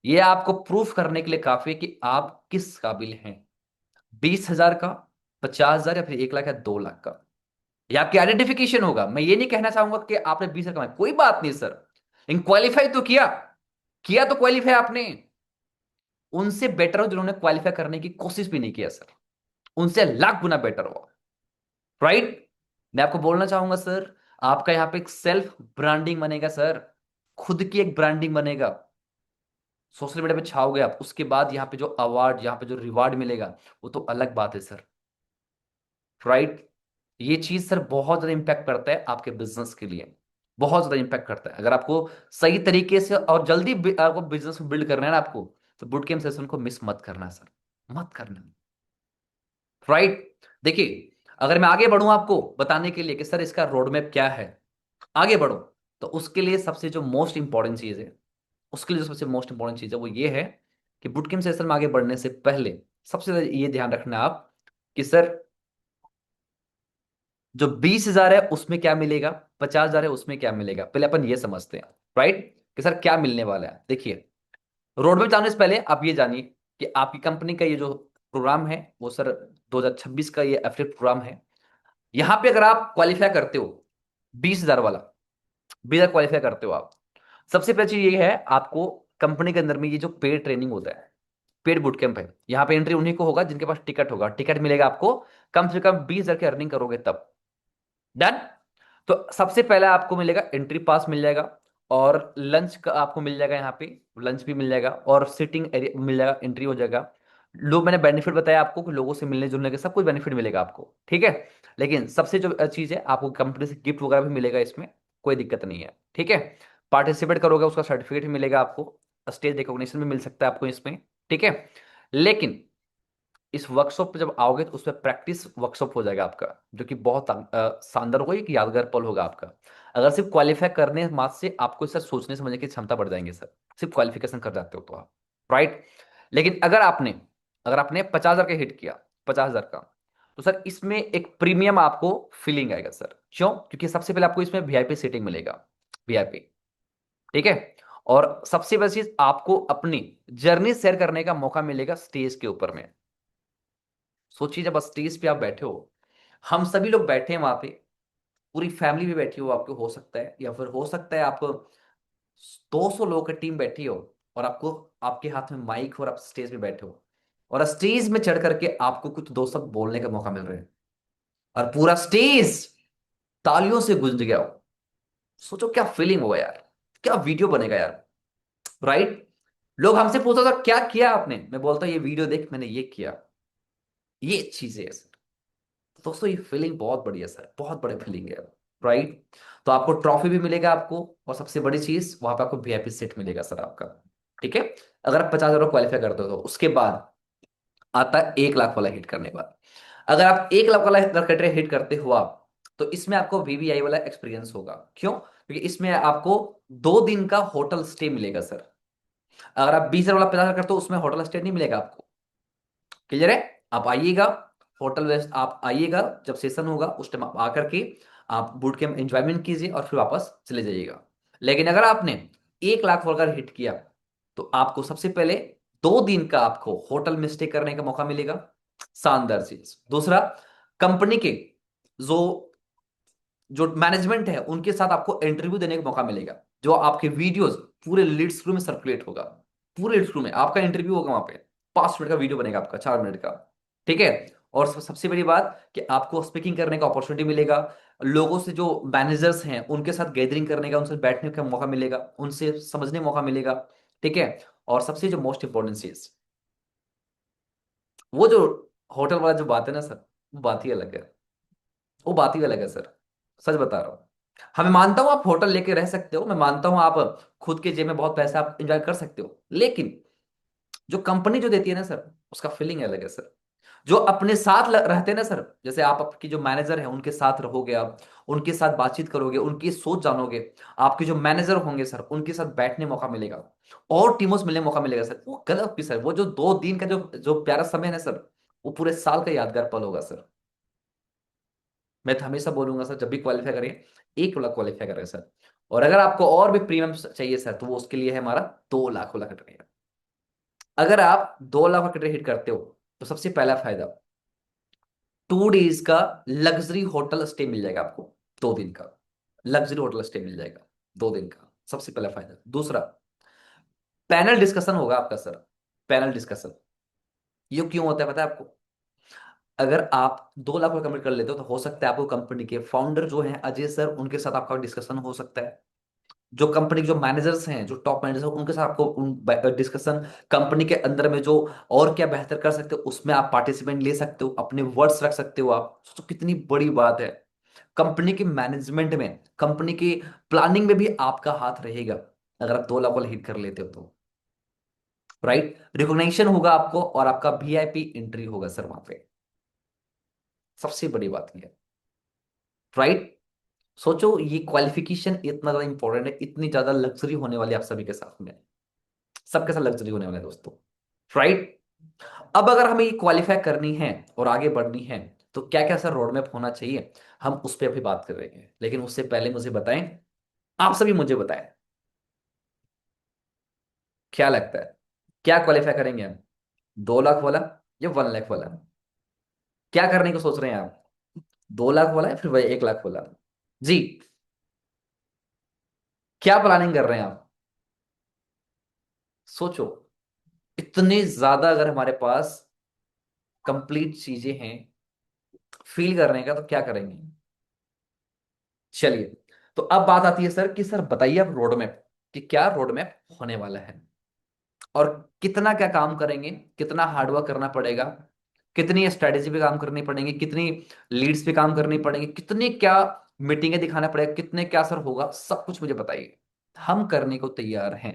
ये आपको प्रूफ करने के लिए काफी है कि आप किस काबिल हैं। 20,000 का, 50,000 या फिर 1 लाख या 2 लाख का, ये आपकी आइडेंटिफिकेशन होगा। मैं ये नहीं कहना चाहूंगा कि आपने 20,000 कमाए, कोई बात नहीं सर, लेकिन क्वालिफाई तो किया। किया तो क्वालिफाई आपने। उनसे बेटर हो जिन्होंने क्वालिफाई करने की कोशिश भी नहीं किया सर, उनसे लाख गुना बेटर हो। राइट? मैं आपको बोलना चाहूंगा सर, आपका यहाँ पे एक सेल्फ ब्रांडिंग बनेगा सर। खुद की एक ब्रांडिंग बनेगा, सोशल मीडिया पे छाओगे आप, उसके बाद यहाँ पे जो अवार्ड, यहाँ पे जो रिवार्ड मिलेगा, वो तो अलग बात है सर। राइट। ये चीज सर बहुत ज्यादा इंपैक्ट करता है आपके बिजनेस के लिए, बहुत ज्यादा इंपैक्ट करता है। अगर आपको सही तरीके से और जल्दी आपको बिजनेस बिल्ड करना है ना आपको, तो बुट कैंप सेशन को मिस मत करना सर, मत करना। राइट। देखिए, अगर मैं आगे बढ़ूं आपको बताने के लिए कि सर इसका रोड मैप क्या है, आगे बढ़ो, तो उसके लिए सबसे जो मोस्ट इंपॉर्टेंट चीज है, उसके लिए जो सबसे मोस्ट इंपॉर्टेंट चीज है वो ये है कि बुट कैंप सेशन में आगे बढ़ने से पहले सबसे ज्यादा ये ध्यान रखना आप कि सर जो 20,000 है उसमें क्या मिलेगा, 50,000 है उसमें क्या मिलेगा, पहले अपन ये समझते हैं। राइट। कि सर क्या मिलने वाला है। देखिए, रोड मैप जानने से पहले आप ये जानिए कि आपकी कंपनी का ये जो प्रोग्राम है वो सर 2026 का ये एफिलिएट प्रोग्राम है। यहां पे अगर आप क्वालिफाई करते हो 20,000 वाला, 20,000 क्वालिफाई करते हो आप, सबसे पहली चीज ये है आपको कंपनी के अंदर में ये जो पेड ट्रेनिंग होता है, पेड बूट कैंप है, यहाँ पे एंट्री उन्हीं को होगा जिनके पास टिकट होगा, टिकट मिलेगा आपको, कम से कम 20,000 की अर्निंग करोगे तब। डन। तो सबसे पहला आपको मिलेगा एंट्री पास मिल जाएगा, और लंच का आपको मिल जाएगा, यहाँ पे लंच भी मिल जाएगा और सिटिंग एरिया मिल जाएगा, एंट्री हो जाएगा। लोग, मैंने बेनिफिट बताया आपको कि लोगों से मिलने जुलने के सब कुछ बेनिफिट मिलेगा आपको, ठीक है। लेकिन सबसे जो चीज है, आपको कंपनी से गिफ्ट वगैरह भी मिलेगा इसमें, कोई दिक्कत नहीं है, ठीक है। पार्टिसिपेट करोगे उसका सर्टिफिकेट भी मिलेगा आपको, स्टेज रिकॉग्निशन भी मिल सकता है आपको इसमें, ठीक है। लेकिन इस वर्कशॉप पे जब आओगे तो उसमें प्रैक्टिस वर्कशॉप हो जाएगा आपका, जो कि बहुत शानदार होगा, एक यादगार पल होगा आपका। अगर सिर्फ क्वालिफाई करने मात्र से आपको सर सोचने समझने की क्षमता बढ़ जाएंगे सर, सिर्फ क्वालिफिकेशन कर जाते हो तो आप। राइट। लेकिन अगर आपने 50,000 का हिट किया, 50,000 का, तो सर इसमें एक प्रीमियम आपको फीलिंग आएगा सर। क्यों? क्योंकि सबसे पहले आपको इसमें वीआईपी सीटिंग मिलेगा, वीआईपी, ठीक है। और सबसे बड़ी चीज, आपको अपनी जर्नी शेयर करने का मौका मिलेगा स्टेज के ऊपर में। सोचिए जब स्टेज पे आप बैठे हो, हम सभी लोग बैठे हैं वहां पे, पूरी फैमिली भी बैठी हो आपको, हो सकता है, या फिर हो सकता है आप 200 लोगों की टीम बैठी हो, और आपको, आपके हाथ में माइक और आप स्टेज पे बैठे हो, और स्टेज में चढ़ करके आपको कुछ दो शब्द बोलने का मौका मिल रहा है, और पूरा स्टेज तालियों से गूंज गया हो। सोचो क्या फीलिंग होगा यार, क्या वीडियो बनेगा यार। राइट। लोग हमसे पूछता था क्या किया आपने, मैं बोलता ये वीडियो देख मैंने ये किया, ये चीजें है सर। दोस्तों ये फीलिंग बहुत बढ़िया सर, बहुत बड़ी फीलिंग है। राइट। तो आपको ट्रॉफी भी मिलेगा आपको, और सबसे बड़ी चीज वहां पे आपको वीआईपी सीट मिलेगा सर आपका, ठीक है। अगर आप 50,000 क्वालिफाई करते हो तो उसके बाद आता है 1 लाख वाला हिट करने के बाद। अगर आप 1 लाख वाला क्राइटेरिया हिट करते हो आप, तो इसमें आपको वीवीआई वाला एक्सपीरियंस होगा। क्यों? क्योंकि इसमें आपको 2 दिन का होटल स्टे मिलेगा सर। अगर आप 20,000 वाला 50,000 करते हो उसमें होटल स्टे नहीं मिलेगा आपको। क्लियर है? आप आइएगा, होटल वेस्ट आप आइएगा, जब सेशन होगा उस टाइम आप आकर के आप बूट कैंप एंजॉयमेंट कीजिए और फिर वापस चले जाइएगा। लेकिन अगर आपने 1 लाख वगैरह हिट किया, तो आपको सबसे पहले 2 दिन का आपको होटल में स्टे करने का मौका मिलेगा, शानदार चीज। दूसरा, कंपनी के जो जो मैनेजमेंट है उनके साथ आपको इंटरव्यू देने का मौका मिलेगा, जो आपके वीडियोस पूरे लीड स्क्रू में सर्कुलेट होगा, पूरे लीड स्क्रू में आपका इंटरव्यू होगा वहां पे, 5 मिनट का वीडियो बनेगा आपका, 4 मिनट का, ठीक है। और सबसे बड़ी बात कि आपको स्पीकिंग करने का अपॉर्चुनिटी मिलेगा, लोगों से जो मैनेजर्स हैं उनके साथ गैदरिंग करने का, उनसे बैठने का मौका मिलेगा, उनसे समझने का मौका मिलेगा, ठीक है। और सबसे जो मोस्ट इंपॉर्टेंट चीज, वो जो होटल वाला जो बात है ना सर, वो बात ही अलग है, वो बात ही अलग है सर, सच बता रहा हूँ। हाँ मैं मानता हूँ आप होटल लेके रह सकते हो, मैं मानता हूँ आप खुद के जेब में बहुत पैसा आप एंजॉय कर सकते हो, लेकिन जो कंपनी जो देती है ना सर, उसका फीलिंग अलग है सर। जो अपने साथ रहते हैं ना सर, जैसे आप आपकी जो मैनेजर है उनके साथ रहोगे आप, उनके साथ बातचीत करोगे, उनकी सोच जानोगे, आपके जो मैनेजर होंगे सर उनके साथ बैठने मौका मिलेगा, और टीमों से मिलने मौका मिलेगा सर, वो गलत भी सर, वो जो 2 दिन का जो जो प्यारा समय है ना सर, वो पूरे साल का यादगार पल होगा सर। मैं तो हमेशा बोलूंगा सर, जब भी क्वालिफाई करें 1 लाख क्वालिफाई करें सर। और अगर आपको और भी प्रीमियम चाहिए सर, तो वो उसके लिए है हमारा 2 लाख वाला कटेगा। अगर आप 2 लाख का कटेगा हिट करते हो, तो सबसे पहला फायदा, 2 डेज का लग्जरी होटल स्टे मिल जाएगा आपको, 2 दिन का लग्जरी होटल स्टे मिल जाएगा, 2 दिन का, सबसे पहला फायदा। दूसरा, पैनल डिस्कशन होगा आपका सर, पैनल डिस्कशन। ये क्यों होता है पता है आपको? अगर आप 2 लाख रुपये कमिट कर लेते हो, तो हो सकता है आपको कंपनी के फाउंडर जो हैं अजय सर, उनके साथ आपका डिस्कशन हो सकता है, जो कंपनी के जो मैनेजर्स हैं, जो टॉप मैनेजर्स हैं, उनके साथ आपको डिस्कशन, कंपनी के अंदर में जो और क्या बेहतर कर सकते हो उसमें आप पार्टिसिपेंट ले सकते हो, अपने वर्ड्स रख सकते हो आप। तो कितनी बड़ी बात है। कंपनी के मैनेजमेंट में, कंपनी की प्लानिंग में भी आपका हाथ रहेगा अगर आप 2 लाख वाला हिट कर लेते हो तो। राइट, रिकॉग्निशन होगा आपको और आपका वीआईपी एंट्री होगा सर वहां पे। सबसे बड़ी बात यह है। राइट। सोचो ये क्वालिफिकेशन इतना ज्यादा इंपॉर्टेंट है, इतनी ज्यादा लग्जरी होने वाली है आप सभी के साथ में, सबके साथ लग्जरी होने वाला है दोस्तों। राइट। अब अगर हमें ये क्वालिफाई करनी है और आगे बढ़नी है तो क्या क्या सर रोड मैप होना चाहिए, हम उस पर अभी बात कर रहे हैं। लेकिन उससे पहले मुझे बताएं, आप सभी मुझे बताएं, क्या लगता है क्या क्वालिफाई करेंगे हम, 2 लाख वाला या 1 लाख वाला? क्या करने को सोच रहे हैं आप, 2 लाख वाला या फिर वही 1 लाख वाला? जी, क्या प्लानिंग कर रहे हैं आप? सोचो, इतने ज्यादा अगर हमारे पास कंप्लीट चीजें हैं फील करने का तो क्या करेंगे? चलिए, तो अब बात आती है सर कि सर बताइए आप रोड मैप, कि क्या रोड मैप होने वाला है और कितना क्या काम करेंगे, कितना हार्डवर्क करना पड़ेगा, कितनी स्ट्रेटेजी पे काम करनी पड़ेंगी, कितनी लीड्स पे काम करनी पड़ेंगी, कितनी क्या मीटिंगें दिखाना पड़ेगा, कितने क्या सर होगा, सब कुछ मुझे बताइए। हम करने को तैयार हैं।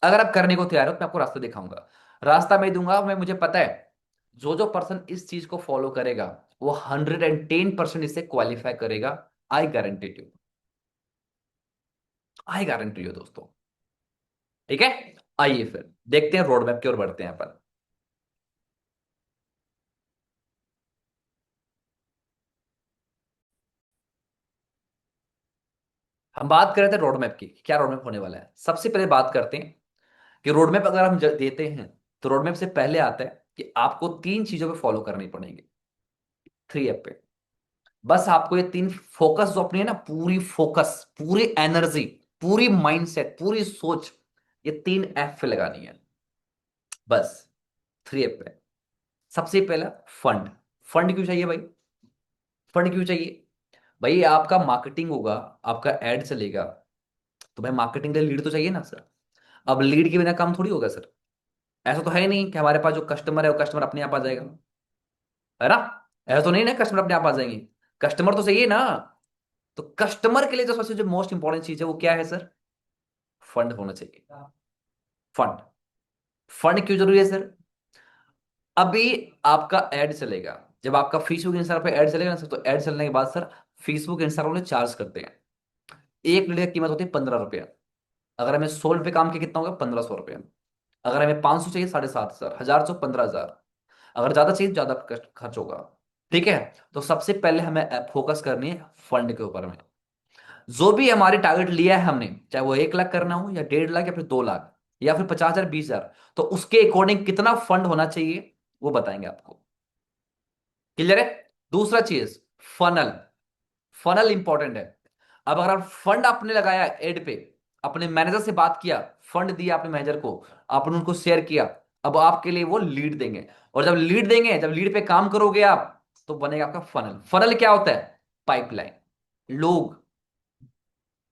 अगर आप करने को तैयार हो तो मैं आपको रास्ता दिखाऊंगा, रास्ता मैं दूंगा। मैं मुझे पता है जो जो पर्सन इस चीज को फॉलो करेगा वो 110% इससे क्वालिफाई करेगा। I guarantee you, I guarantee you दोस्तों। ठीक है, आइए फिर देखते हैं रोड मैप की ओर बढ़ते हैं अपन। हम बात कर रहे थे रोड मैप की, क्या रोड मैप होने वाला है। सबसे पहले बात करते हैं कि रोड मैप अगर हम देते हैं तो रोड मैप से पहले आता है कि आपको 3 चीजों पे फॉलो करनी पड़ेंगी, 3 एप पे। बस आपको ये 3 फोकस जो अपनी है ना, पूरी फोकस, पूरी एनर्जी, पूरी माइंडसेट, पूरी सोच, ये 3 एप पे लगानी है बस, 3 एप पे। सबसे पहला, फंड। फंड क्यों चाहिए भाई? फंड क्यों चाहिए? भाई आपका मार्केटिंग होगा, आपका एड चलेगा, तो भाई मार्केटिंग के लिए लीड तो चाहिए ना सर। अब लीड के बिना काम थोड़ी होगा सर। ऐसा तो है नहीं कि हमारे पास जो कस्टमर है वो कस्टमर अपने आप आ जाएगा, है ना? ऐसा तो नहीं ना कस्टमर अपने आप आ जाएंगे, कस्टमर तो चाहिए ना। तो कस्टमर के लिए जो सबसे जो मोस्ट इंपॉर्टेंट चीज है वो क्या है सर? फंड होना चाहिए। फंड। फंड क्यों जरूरी है सर? अभी आपका एड चलेगा, जब आपका फेसबुक इंस्टाग्राम पे ऐड चलेगा ना सर, तो ऐड चलने के बाद सर फेसबुक इंस्टाग्राम वाले चार्ज करते हैं। एक लीड की कीमत होती है 15 रुपया। अगर हमें 100 रुपये काम के कितना होगा? 1500 रुपया। अगर हमें 500 चाहिए, 7,500, 1000 से 15,000। अगर ज्यादा चाहिए ज्यादा खर्च होगा। ठीक है। तो सबसे पहले हमें फोकस करनी है फंड के ऊपर में। जो भी हमारी टारगेट लिया है हमने, चाहे वो 1 लाख करना हो या 1.5 लाख या फिर 2 लाख या फिर 50,000, 20,000, तो उसके अकॉर्डिंग कितना फंड होना चाहिए वो बताएंगे आपको। क्लियर है? दूसरा चीज, फनल। फनल इंपॉर्टेंट है। अब अगर आप फंड आपने लगाया एड पे, अपने मैनेजर से बात किया, फंड दिया अपने मैनेजर को, आपने उनको शेयर किया, अब आपके लिए वो लीड देंगे। और जब लीड देंगे, जब लीड पे काम करोगे आप, तो बनेगा आपका फनल। फनल क्या होता है? पाइपलाइन। लोग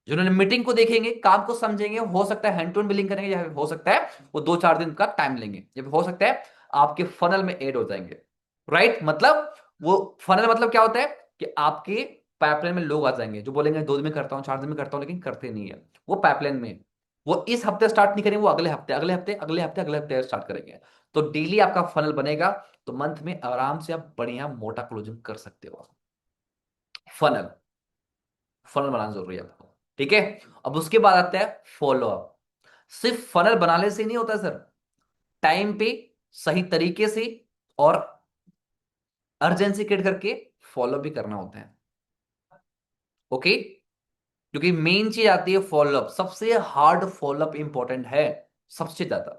जिन्होंने मीटिंग को देखेंगे, काम को समझेंगे, हो सकता है हैंड टू हैंड बिलिंग करेंगे, या हो सकता है वो 2-4 दिन का टाइम लेंगे, या फिर हो सकता है आपके फनल में ऐड हो जाएंगे। राइट, मतलब वो फनल मतलब क्या होता है कि आपके पाइपलाइन में लोग आ जाएंगे जो बोलेंगे 2 दिन में करता हूँ, 4 दिन में करता हूँ, लेकिन करते नहीं है। वो पाइपलाइन में है। वो इस हफ्ते स्टार्ट नहीं करेंगे, वो अगले हफ्ते, अगले हफ्ते, अगले हफ्ते, अगले हफ्ते स्टार्ट करेंगे। तो डेली आपका फनल बनेगा, तो मंथ में आराम से आप बढ़िया मोटा क्लोजिंग कर सकते हो। फनल, फनल बनाना जरूरी है आपको। ठीक है। अब उसके बाद आता है फॉलो अप। सिर्फ फनल बनाने से नहीं होता सर, टाइम पे, सही तरीके से और अर्जेंसी क्रिएट करके फॉलो भी करना होता है। ओके। क्योंकि मेन चीज आती है फॉलोअप, सबसे हार्ड फॉलोअप इंपॉर्टेंट है, सबसे ज्यादा।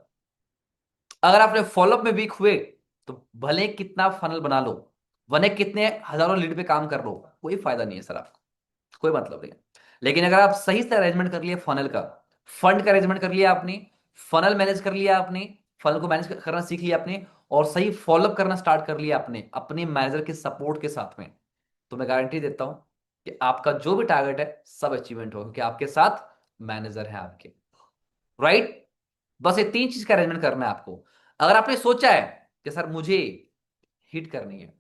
अगर आपने फॉलोअप में वीक हुए तो भले कितना फनल बना लो, भले कितने हजारों लीड पे काम कर लो, कोई फायदा नहीं है सर आपको, कोई मतलब नहीं है। लेकिन अगर आप सही से अरेंजमेंट कर लिए फनल का, फंड का अरेंजमेंट कर लिया आपने, फनल मैनेज कर लिया आपने, फनल को मैनेज करना सीख लिया आपने, और सही फॉलोअप करना स्टार्ट कर लिया आपने अपने मैनेजर के सपोर्ट के साथ में, तो मैं गारंटी देता हूं कि आपका जो भी टारगेट है सब अचीवमेंट हो, क्योंकि आपके साथ मैनेजर है आपके। राइट। बस ये तीन चीज का अरेंजमेंट करना है आपको। अगर आपने सोचा है कि सर मुझे हिट करनी है,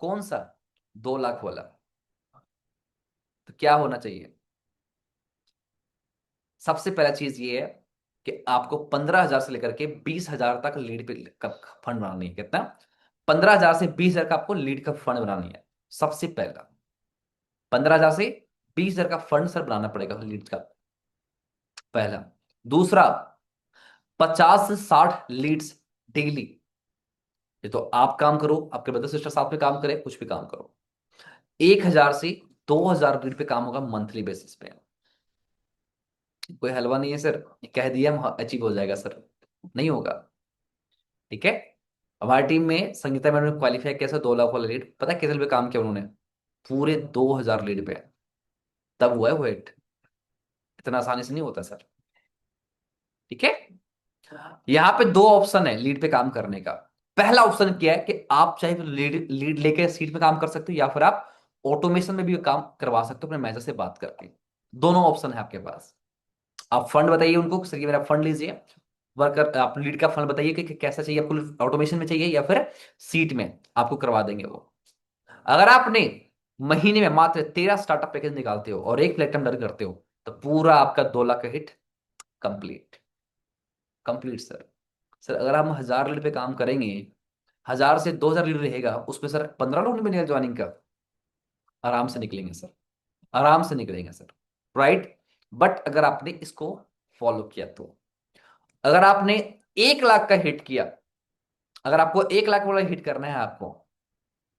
कौन सा, 2 लाख वाला, तो क्या होना चाहिए? सबसे पहला चीज ये है कि आपको 15,000 से लेकर के 20,000 तक लीड पे का फंड बनानी है। कितना? 15,000 से 20,000 का आपको लीड का फंड बनानी है। सबसे पहला 15,000 से 20,000 का फंड सर बनाना पड़ेगा लीड का, पहला। दूसरा, 50 से 60 लीड्स डेली। ये तो आप काम करो, आपके ब्रदर सिस्टर साथ में काम करे, कुछ भी काम करो। 1,000 से 2,000 लीड पे काम होगा मंथली बेसिस पे। कोई हलवा नहीं है सर, कह दिया हम अचीव हो जाएगा सर, नहीं होगा। ठीक है। हमारी टीम में संगीता मैडम ने क्वालिफाई कैसे 2 लाख वाला लीड, पता है कितने पे काम किया उन्होंने? पूरे 2,000 लीड पे, तब हुआ है वो हिट। इतना आसानी से नहीं होता सर। ठीक है। यहाँ पे दो ऑप्शन है लीड पे काम करने का। पहला ऑप्शन क्या है कि आप चाहे तो लीड लीड लेके सीट पे काम कर सकते हो, या फिर आप ऑटोमेशन में भी काम करवा सकते हो अपने मैनेजर से बात करके। दोनों ऑप्शन है आपके पास। आप फंड बताइए उनको, सर ये मेरा फंड लीजिए। वर्कर आप लीड का फंड बताइए कि कैसा चाहिए आपको, ऑटोमेशन में चाहिए या फिर सीट में, आपको करवा देंगे वो। अगर आपने महीने में मात्र 13 स्टार्टअप पैकेज निकालते हो और एक प्लेटफॉर्म डर करते हो, तो पूरा आपका 2 लाख का hit complete. Complete sir. Sir अगर हम 1,000 लीड पे काम करेंगे, 1,000 से 2,000 लीड रहेगा, उसमें सर 15 लोग नहीं बनेगा ज्वाइनिंग का। आराम से निकलेंगे सर, आराम से निकलेंगे सर। राइट। बट अगर आपने इसको फॉलो किया तो, अगर आपने 1 लाख का हिट किया, अगर आपको 1 लाख वाला हिट करना है आपको,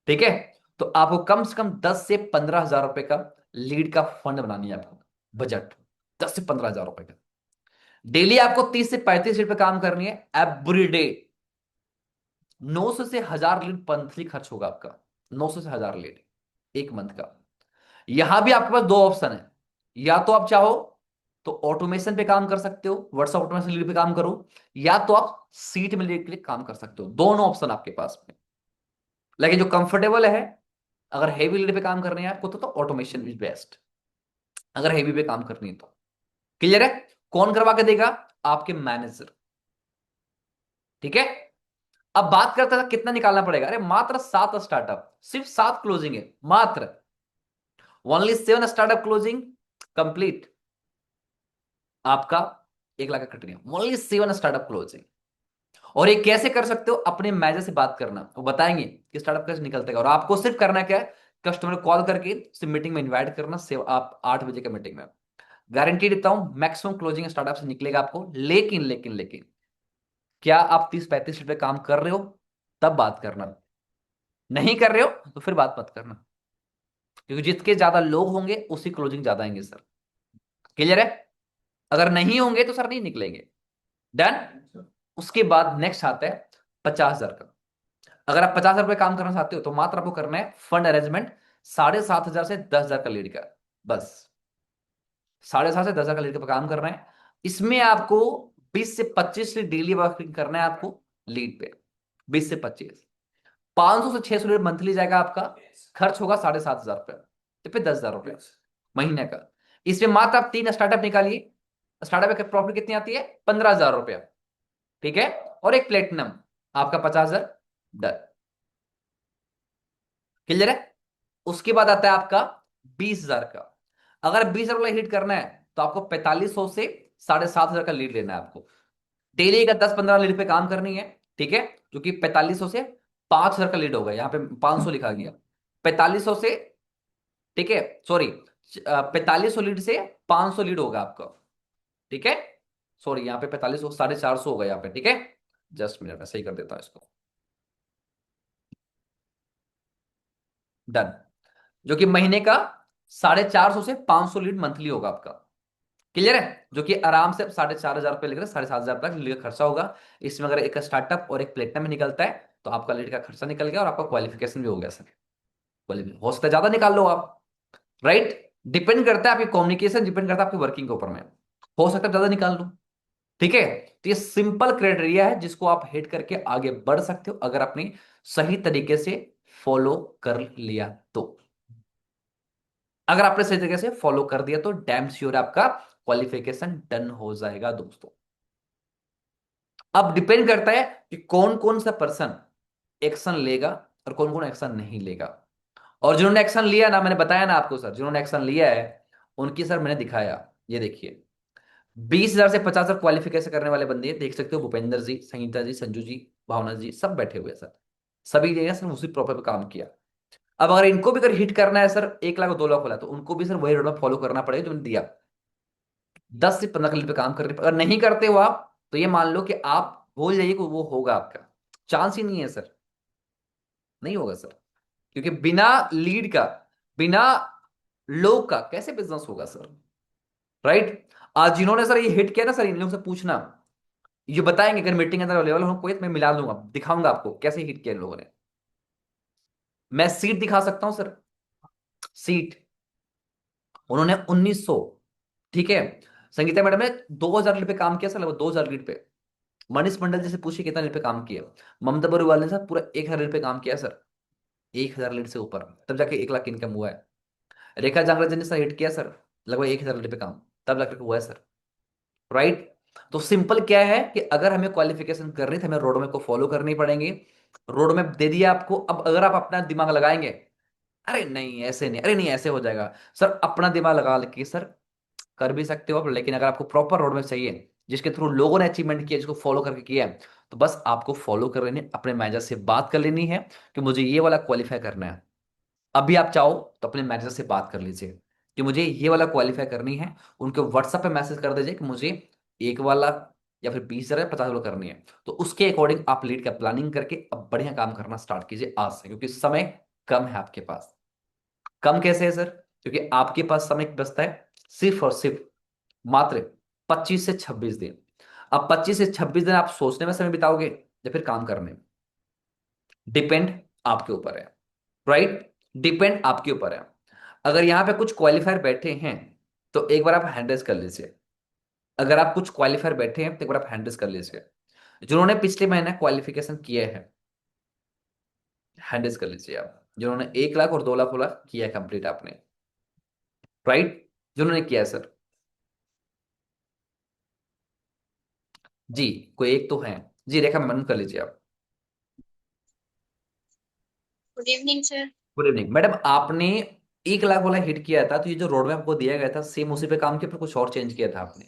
ठीक है, तो आपको कम से कम 10 से 15 हजार रुपए का लीड का फंड बनानी है आपको, बजट। 10 से 15 हजार रुपए का। डेली आपको 30 से 35 लीड पे काम करनी है एवरी डे। 900 से 1,000 लीड मंथली खर्च होगा आपका। 900 से 1,000 लीड एक मंथ का। यहां भी आपके पास दो ऑप्शन है। या तो आप चाहो तो ऑटोमेशन पे काम कर सकते हो, व्हाट्सएप ऑटोमेशन लीड पे काम करो, या तो आप सीट में लीड के लिए काम कर सकते हो। दोनों ऑप्शन आपके पास में। लेकिन जो कंफर्टेबल है, अगर हेवी लीड पे काम करने हैं आपको तो ऑटोमेशन इज बेस्ट, अगर हेवी पे काम करनी है तो। क्लियर है? कौन करवा के देगा? आपके मैनेजर। ठीक है। अब बात करते हैं कितना निकालना पड़ेगा। अरे मात्र 7 स्टार्टअप, सिर्फ 7 क्लोजिंग है मात्र। ओनली 7 स्टार्टअप क्लोजिंग कंप्लीट आपका 1 लाख का कट गया। Only 7 startup closing. और ये कैसे कर सकते हो? अपने मैनेजर से बात करना, वो बताएंगे कि स्टार्टअप कैसे निकलता है। और आपको सिर्फ करना क्या है, कस्टमर कॉल करके सिर्फ मीटिंग में इनवाइट करना। सिर्फ आप 8 बजे का मीटिंग में, गारंटी देता हूं मैक्सिमम क्लोजिंग स्टार्टअप से निकलेगा आपको। लेकिन क्या आप 30-35 रुपए काम कर रहे हो? तब बात करना। नहीं कर रहे हो तो फिर बात मत करना, क्योंकि जितने ज्यादा लोग होंगे उसी क्लोजिंग ज्यादा आएंगे सर। क्लियर है? अगर नहीं होंगे तो सर नहीं निकलेंगे। डन। उसके बाद नेक्स्ट आता है 50,000 का। अगर आप 50,000 रुपये काम करना चाहते हो तो मात्र आपको करना है फंड अरेंजमेंट 7,500 से 10,000 का लीड का, बस। 7,500 से 10,000 का लीड का काम करना है। इसमें आपको 20 से 25 डेली वर्किंग करना है आपको लीड पे। 20 से 25, 500 से 600 लीड मंथली जाएगा आपका। खर्च होगा 7,500 रुपये, तो फिर 10,000 रुपये महीने का। इसमें मात्र आप 3 स्टार्टअप निकालिए। स्टार्टअप की प्रॉफिट कितनी आती है? 15,000 रुपया। ठीक है। और एक प्लेटिनम, आपका 50,000। डन। क्लियर है? उसके बाद आता है आपका 20,000 का। अगर 20,000 वाला हिट करना है तो आपको 4500 से 7,500 का लीड लेना है आपको। डेली का 10-15 लीड पे काम करनी है। ठीक है। जो कि 4500 से 5,000 का लीड होगा, यहाँ पे 500 लिखा गया। 4500 से, ठीक है, सॉरी, 4500 लीड से 500 लीड होगा आपका। ठीक है। सॉरी, यहाँ पे 4500 450 होगा यहाँ पे। ठीक है। जस्ट मिनट में सही कर देता हूँ इसको। डन। जो कि महीने का 450 से 500 लीड मंथली होगा आपका। क्लियर है? जो कि आराम से 4,500 रुपये लेकर 7,500 तक लीड का खर्चा होगा। इसमें अगर एक स्टार्टअप और एक प्लेटिनम में निकलता है तो आपका लीड का खर्चा निकल गया और आपका क्वालिफिकेशन भी हो गया सर। हो सकता है ज्यादा निकाल लो आप। राइट। डिपेंड करता है आपकी कम्युनिकेशन, डिपेंड करता है आपकी वर्किंग के ऊपर में। हो सकता है ज्यादा निकाल लो। ठीक है। तो ये सिंपल क्राइटेरिया है जिसको आप हिट करके आगे बढ़ सकते हो, अगर आपने सही तरीके से फॉलो कर लिया तो। अगर आपने सही तरीके से फॉलो कर दिया तो डैम श्योर आपका क्वालिफिकेशन डन हो जाएगा दोस्तों। अब डिपेंड करता है कि कौन कौन सा पर्सन एक्शन लेगा और कौन कौन एक्शन नहीं लेगा। और जिन्होंने एक्शन लिया ना, मैंने बताया ना आपको सर, जिन्होंने एक्शन लिया है उनकी सर मैंने दिखाया। ये देखिए, 20,000 से 50,000 क्वालिफिकेशन करने वाले बंदे हैं, देख सकते हो, भूपेंद्र जी, संगीता जी, संजू जी, भावना जी, सब बैठे हुए हैं सर। सभी ने सर उसी प्रॉपर पे काम किया। अब अगर इनको भी अगर हिट करना है सर, 1 लाख और 2 लाख वाला, तो उनको भी सर वही रोड फॉलो करना पड़ेगा जो मैंने दिया। 10 से 15 क्लिक पे काम कर रहे, अगर नहीं करते हो आप, तो ये मान लो कि आप भूल जाइए कि वो होगा आपका। चांस ही नहीं है सर, नहीं होगा सर। क्योंकि बिना लीड का, बिना लोग का कैसे बिजनेस होगा सर? राइट। आज जिन्होंने सर ये हिट किया ना सर, इन लोगों से पूछना, ये बताएंगे, अगर मीटिंग के अंदर अवेलेबल हो कोई तो मैं मिला दूंगा, दिखाऊंगा आपको कैसे हिट किया इन लोगों ने। मैं सीट दिखा सकता हूं सर, सीट। उन्होंने 1900, ठीक है। संगीता मैडम ने 2,000 लीड पे काम किया सर, लगभग 2,000 लीड पे। मनीष मंडल जी से पूछिए कितना लीड पे काम किया। ममता बरुवाल ने सर पूरा 1,000 लीड पे काम किया सर, 1,000 लीड से ऊपर, तब जाके 1 लाख इनकम हुआ है। रेखा जांगड़ा जी ने सर हिट किया सर, लगभग 1,000 लीड पे काम, तब जाकर हुआ है सर। राइट। तो सिंपल क्या है कि अगर हमें क्वालिफिकेशन करनी है तो हमें रोड मैप को फॉलो करनी पड़ेंगे। रोड मैप दे दिया आपको, अब अगर आप अपना दिमाग लगाएंगे, अरे नहीं ऐसे नहीं, अरे नहीं ऐसे हो जाएगा, सर अपना दिमाग लगा के सर कर भी सकते हो आप। लेकिन अगर आपको प्रॉपर रोड मैप चाहिए जिसके थ्रू लोगों ने अचीवमेंट किया, जिसको फॉलो करके किया है, तो बस आपको फॉलो कर लेनी, अपने मैनेजर से बात कर लेनी है कि मुझे ये वाला क्वालिफाई करना है। अभी आप चाहो तो अपने मैनेजर से बात कर लीजिए कि मुझे ये वाला क्वालिफाई करनी है। उनके व्हाट्सएप पे मैसेज कर दीजिए कि मुझे 1 वाला या फिर 20,000 या 50 वाला करनी है। तो उसके अकॉर्डिंग आप लीड का प्लानिंग करके अब बढ़िया काम करना स्टार्ट कीजिए आज से, क्योंकि समय कम है आपके पास। कम कैसे है सर? क्योंकि आपके पास समय बचता है सिर्फ और सिर्फ मात्र 25 से 26 दिन। अब 25 से 26 दिन आप सोचने में समय बिताओगे या फिर काम करने में, डिपेंड आपके ऊपर है। राइट। डिपेंड आपके ऊपर है। अगर यहां पे कुछ क्वालिफायर बैठे हैं तो एक बार आप हैंडल्स कर लीजिए। अगर आप कुछ क्वालिफायर बैठे हैं तो एक बार आप हैंडल्स कर लीजिए। जिन्होंने पिछले महीने क्वालिफिकेशन किए हैं, हैंडल्स कर लीजिए आप। जिन्होंने 1 लाख और 2 लाख वाला किया कंप्लीट आपने। राइट। जिन्होंने किया है सर, जी, कोई एक तो है। जी, रेखा मन कर लीजिए आप। Good evening sir. Good evening madam, आपने 1 लाख वाला हिट किया था, तो ये जो रोड मैप आपको दिया गया था सेम उसी पे काम किया, फिर कुछ और चेंज किया था आपने?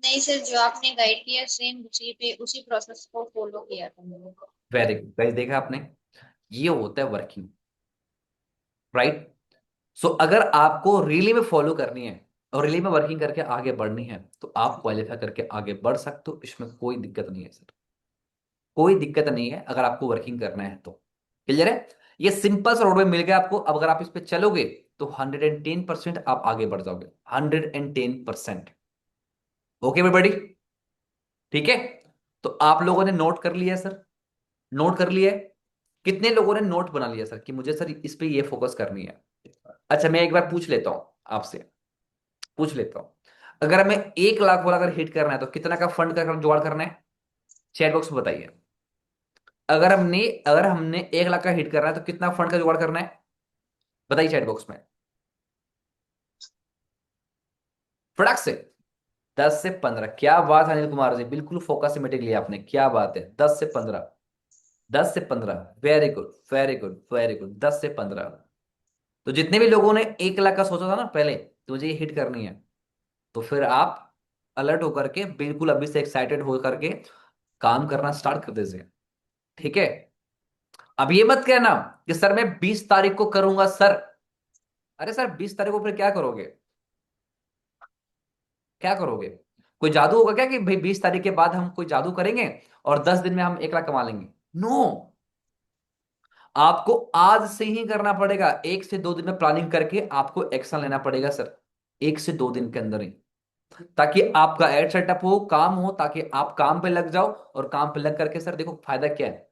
नहीं सर, जो आपने गाइड किया सेम उसी पे उसी प्रोसेस को फॉलो किया था मैंने। वेरी गुड गाइस, देखा आपने, ये होता है वर्किंग। राइट। सो अगर आपको रियली में फॉलो करनी है और रियली में वर्किंग करके आगे बढ़नी है, तो आप क्वालिफाई करके आगे बढ़ सकते हो, इसमें कोई दिक्कत नहीं है सर। कोई दिक्कत नहीं है अगर आपको वर्किंग करना है तो। क्लियर है? ये सिंपल सा रोड मैप मिल गया आपको, अब अगर आप इस पे चलोगे तो 110% आप आगे बढ़ जाओगे, 110%। ओके बड़ी, ठीक है। तो आप लोगों ने नोट कर लिया सर? नोट कर लिया है? कितने लोगों ने नोट बना लिया सर कि मुझे सर इस पे ये फोकस करनी है? अच्छा, मैं एक बार पूछ लेता हूं आपसे, पूछ लेता हूं, अगर हमें 1 लाख वाला अगर हिट करना है तो कितना का फंड का जुगाड़ करना है? चैट बॉक्स में बताइए। अगर हमने 1 लाख का हिट करना है तो कितना फंड का जुगाड़ करना है? बताइए चैट बॉक्स में, फटाक से। 10 से 15, क्या बात है अनिल कुमार जी, बिल्कुल फोकस लिया आपने, क्या बात है, 10 से 15। 10 से 15, very good very good very good, 10 से 15। तो जितने भी लोगों ने 1 लाख का सोचा था ना पहले, तो मुझे ये हिट करनी है, तो फिर आप अलर्ट होकर के बिल्कुल अभी से एक्साइटेड होकर के काम करना स्टार्ट कर दीजिए। ठीक है। अब ये मत कहना कि सर मैं 20 तारीख को करूंगा सर। अरे सर 20 तारीख को फिर क्या करोगे? क्या करोगे? कोई जादू होगा क्या कि भाई 20 तारीख के बाद हम कोई जादू करेंगे और 10 दिन में हम 1 लाख कमा लेंगे? नो। आपको आज से ही करना पड़ेगा, 1 से 2 दिन में प्लानिंग करके आपको एक्शन लेना पड़ेगा सर, 1 से 2 दिन के अंदर ही, ताकि आपका एड सेटअप हो, काम हो, ताकि आप काम पे लग जाओ। और काम पे लग करके सर देखो फायदा क्या है,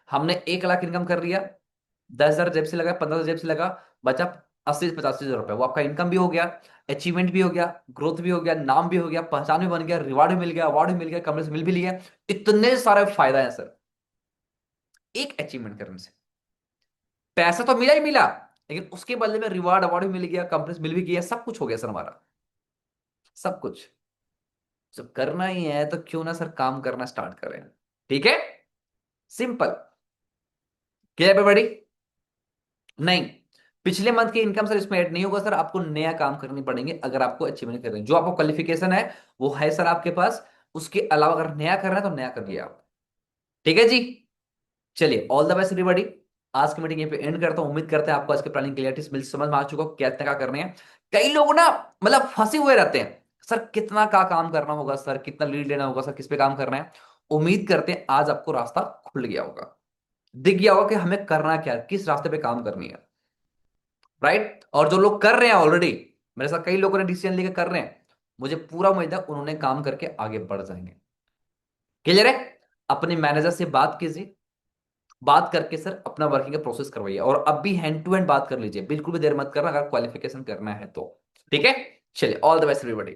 हमने 1 लाख इनकम कर लिया, 10,000 जेब से लगा, 15,000 जेब से लगा, बचा 80 से 85 हजार रुपए, वो आपका इनकम भी हो गया, अचीवमेंट भी हो गया, ग्रोथ भी हो गया, नाम भी हो गया, पहचान भी बन गया, रिवार्ड भी मिल गया, अवार्ड भी मिल गया, कमरे से मिल भी लिया। इतने सारे फायदा है सर एक अचीवमेंट करने से। पैसा तो मिला ही मिला, लेकिन उसके बदले में रिवार्ड अवार्ड भी मिल गया, कंपनी मिल भी गया, सब कुछ हो गया सर हमारा, सब कुछ। जब करना ही है तो क्यों ना सर काम करना स्टार्ट करें। ठीक है, सिंपल। क्लियर है बड़ी? नहीं, पिछले मंथ की इनकम सर इसमें ऐड नहीं होगा सर, आपको नया काम करनी पड़ेंगे अगर आपको अचीवमेंट करनी है। जो आपको क्वालिफिकेशन है वो है सर आपके पास, उसके अलावा अगर नया करना है तो नया करिए आप। ठीक है जी, चलिए ऑल द बेस्ट एवरीबॉडी। आज की मीटिंग यहीं पे एंड करता हूं। उम्मीद करते हैं आपको आज की प्लानिंग क्लियरिटी मिल समझ में आ चुका हो क्या क्या करने हैं। कई लोग ना मतलब फंसे हुए रहते हैं, सर कितना का काम करना होगा, सर कितना लीड लेना होगा, सर किस पे काम करना है। उम्मीद करते हैं आज आपको रास्ता खुल गया होगा, दिख गया होगा कि हमें करना क्या है, किस रास्ते पे काम करनी है। राइट, और जो लोग कर रहे हैं ऑलरेडी, मेरे साथ कई लोगों ने डिसीजन लेके कर रहे हैं, मुझे पूरा उम्मीद है उन्होंने काम करके आगे बढ़ जाएंगे। क्लियर है? अपने मैनेजर से बात कीजिए, बात करके सर अपना वर्किंग का प्रोसेस करवाइए, और अब भी हैंड टू हैंड बात कर लीजिए, बिल्कुल भी देर मत करना अगर क्वालिफिकेशन करना है तो। ठीक है, चलिए ऑल द बेस्ट एवरीबॉडी।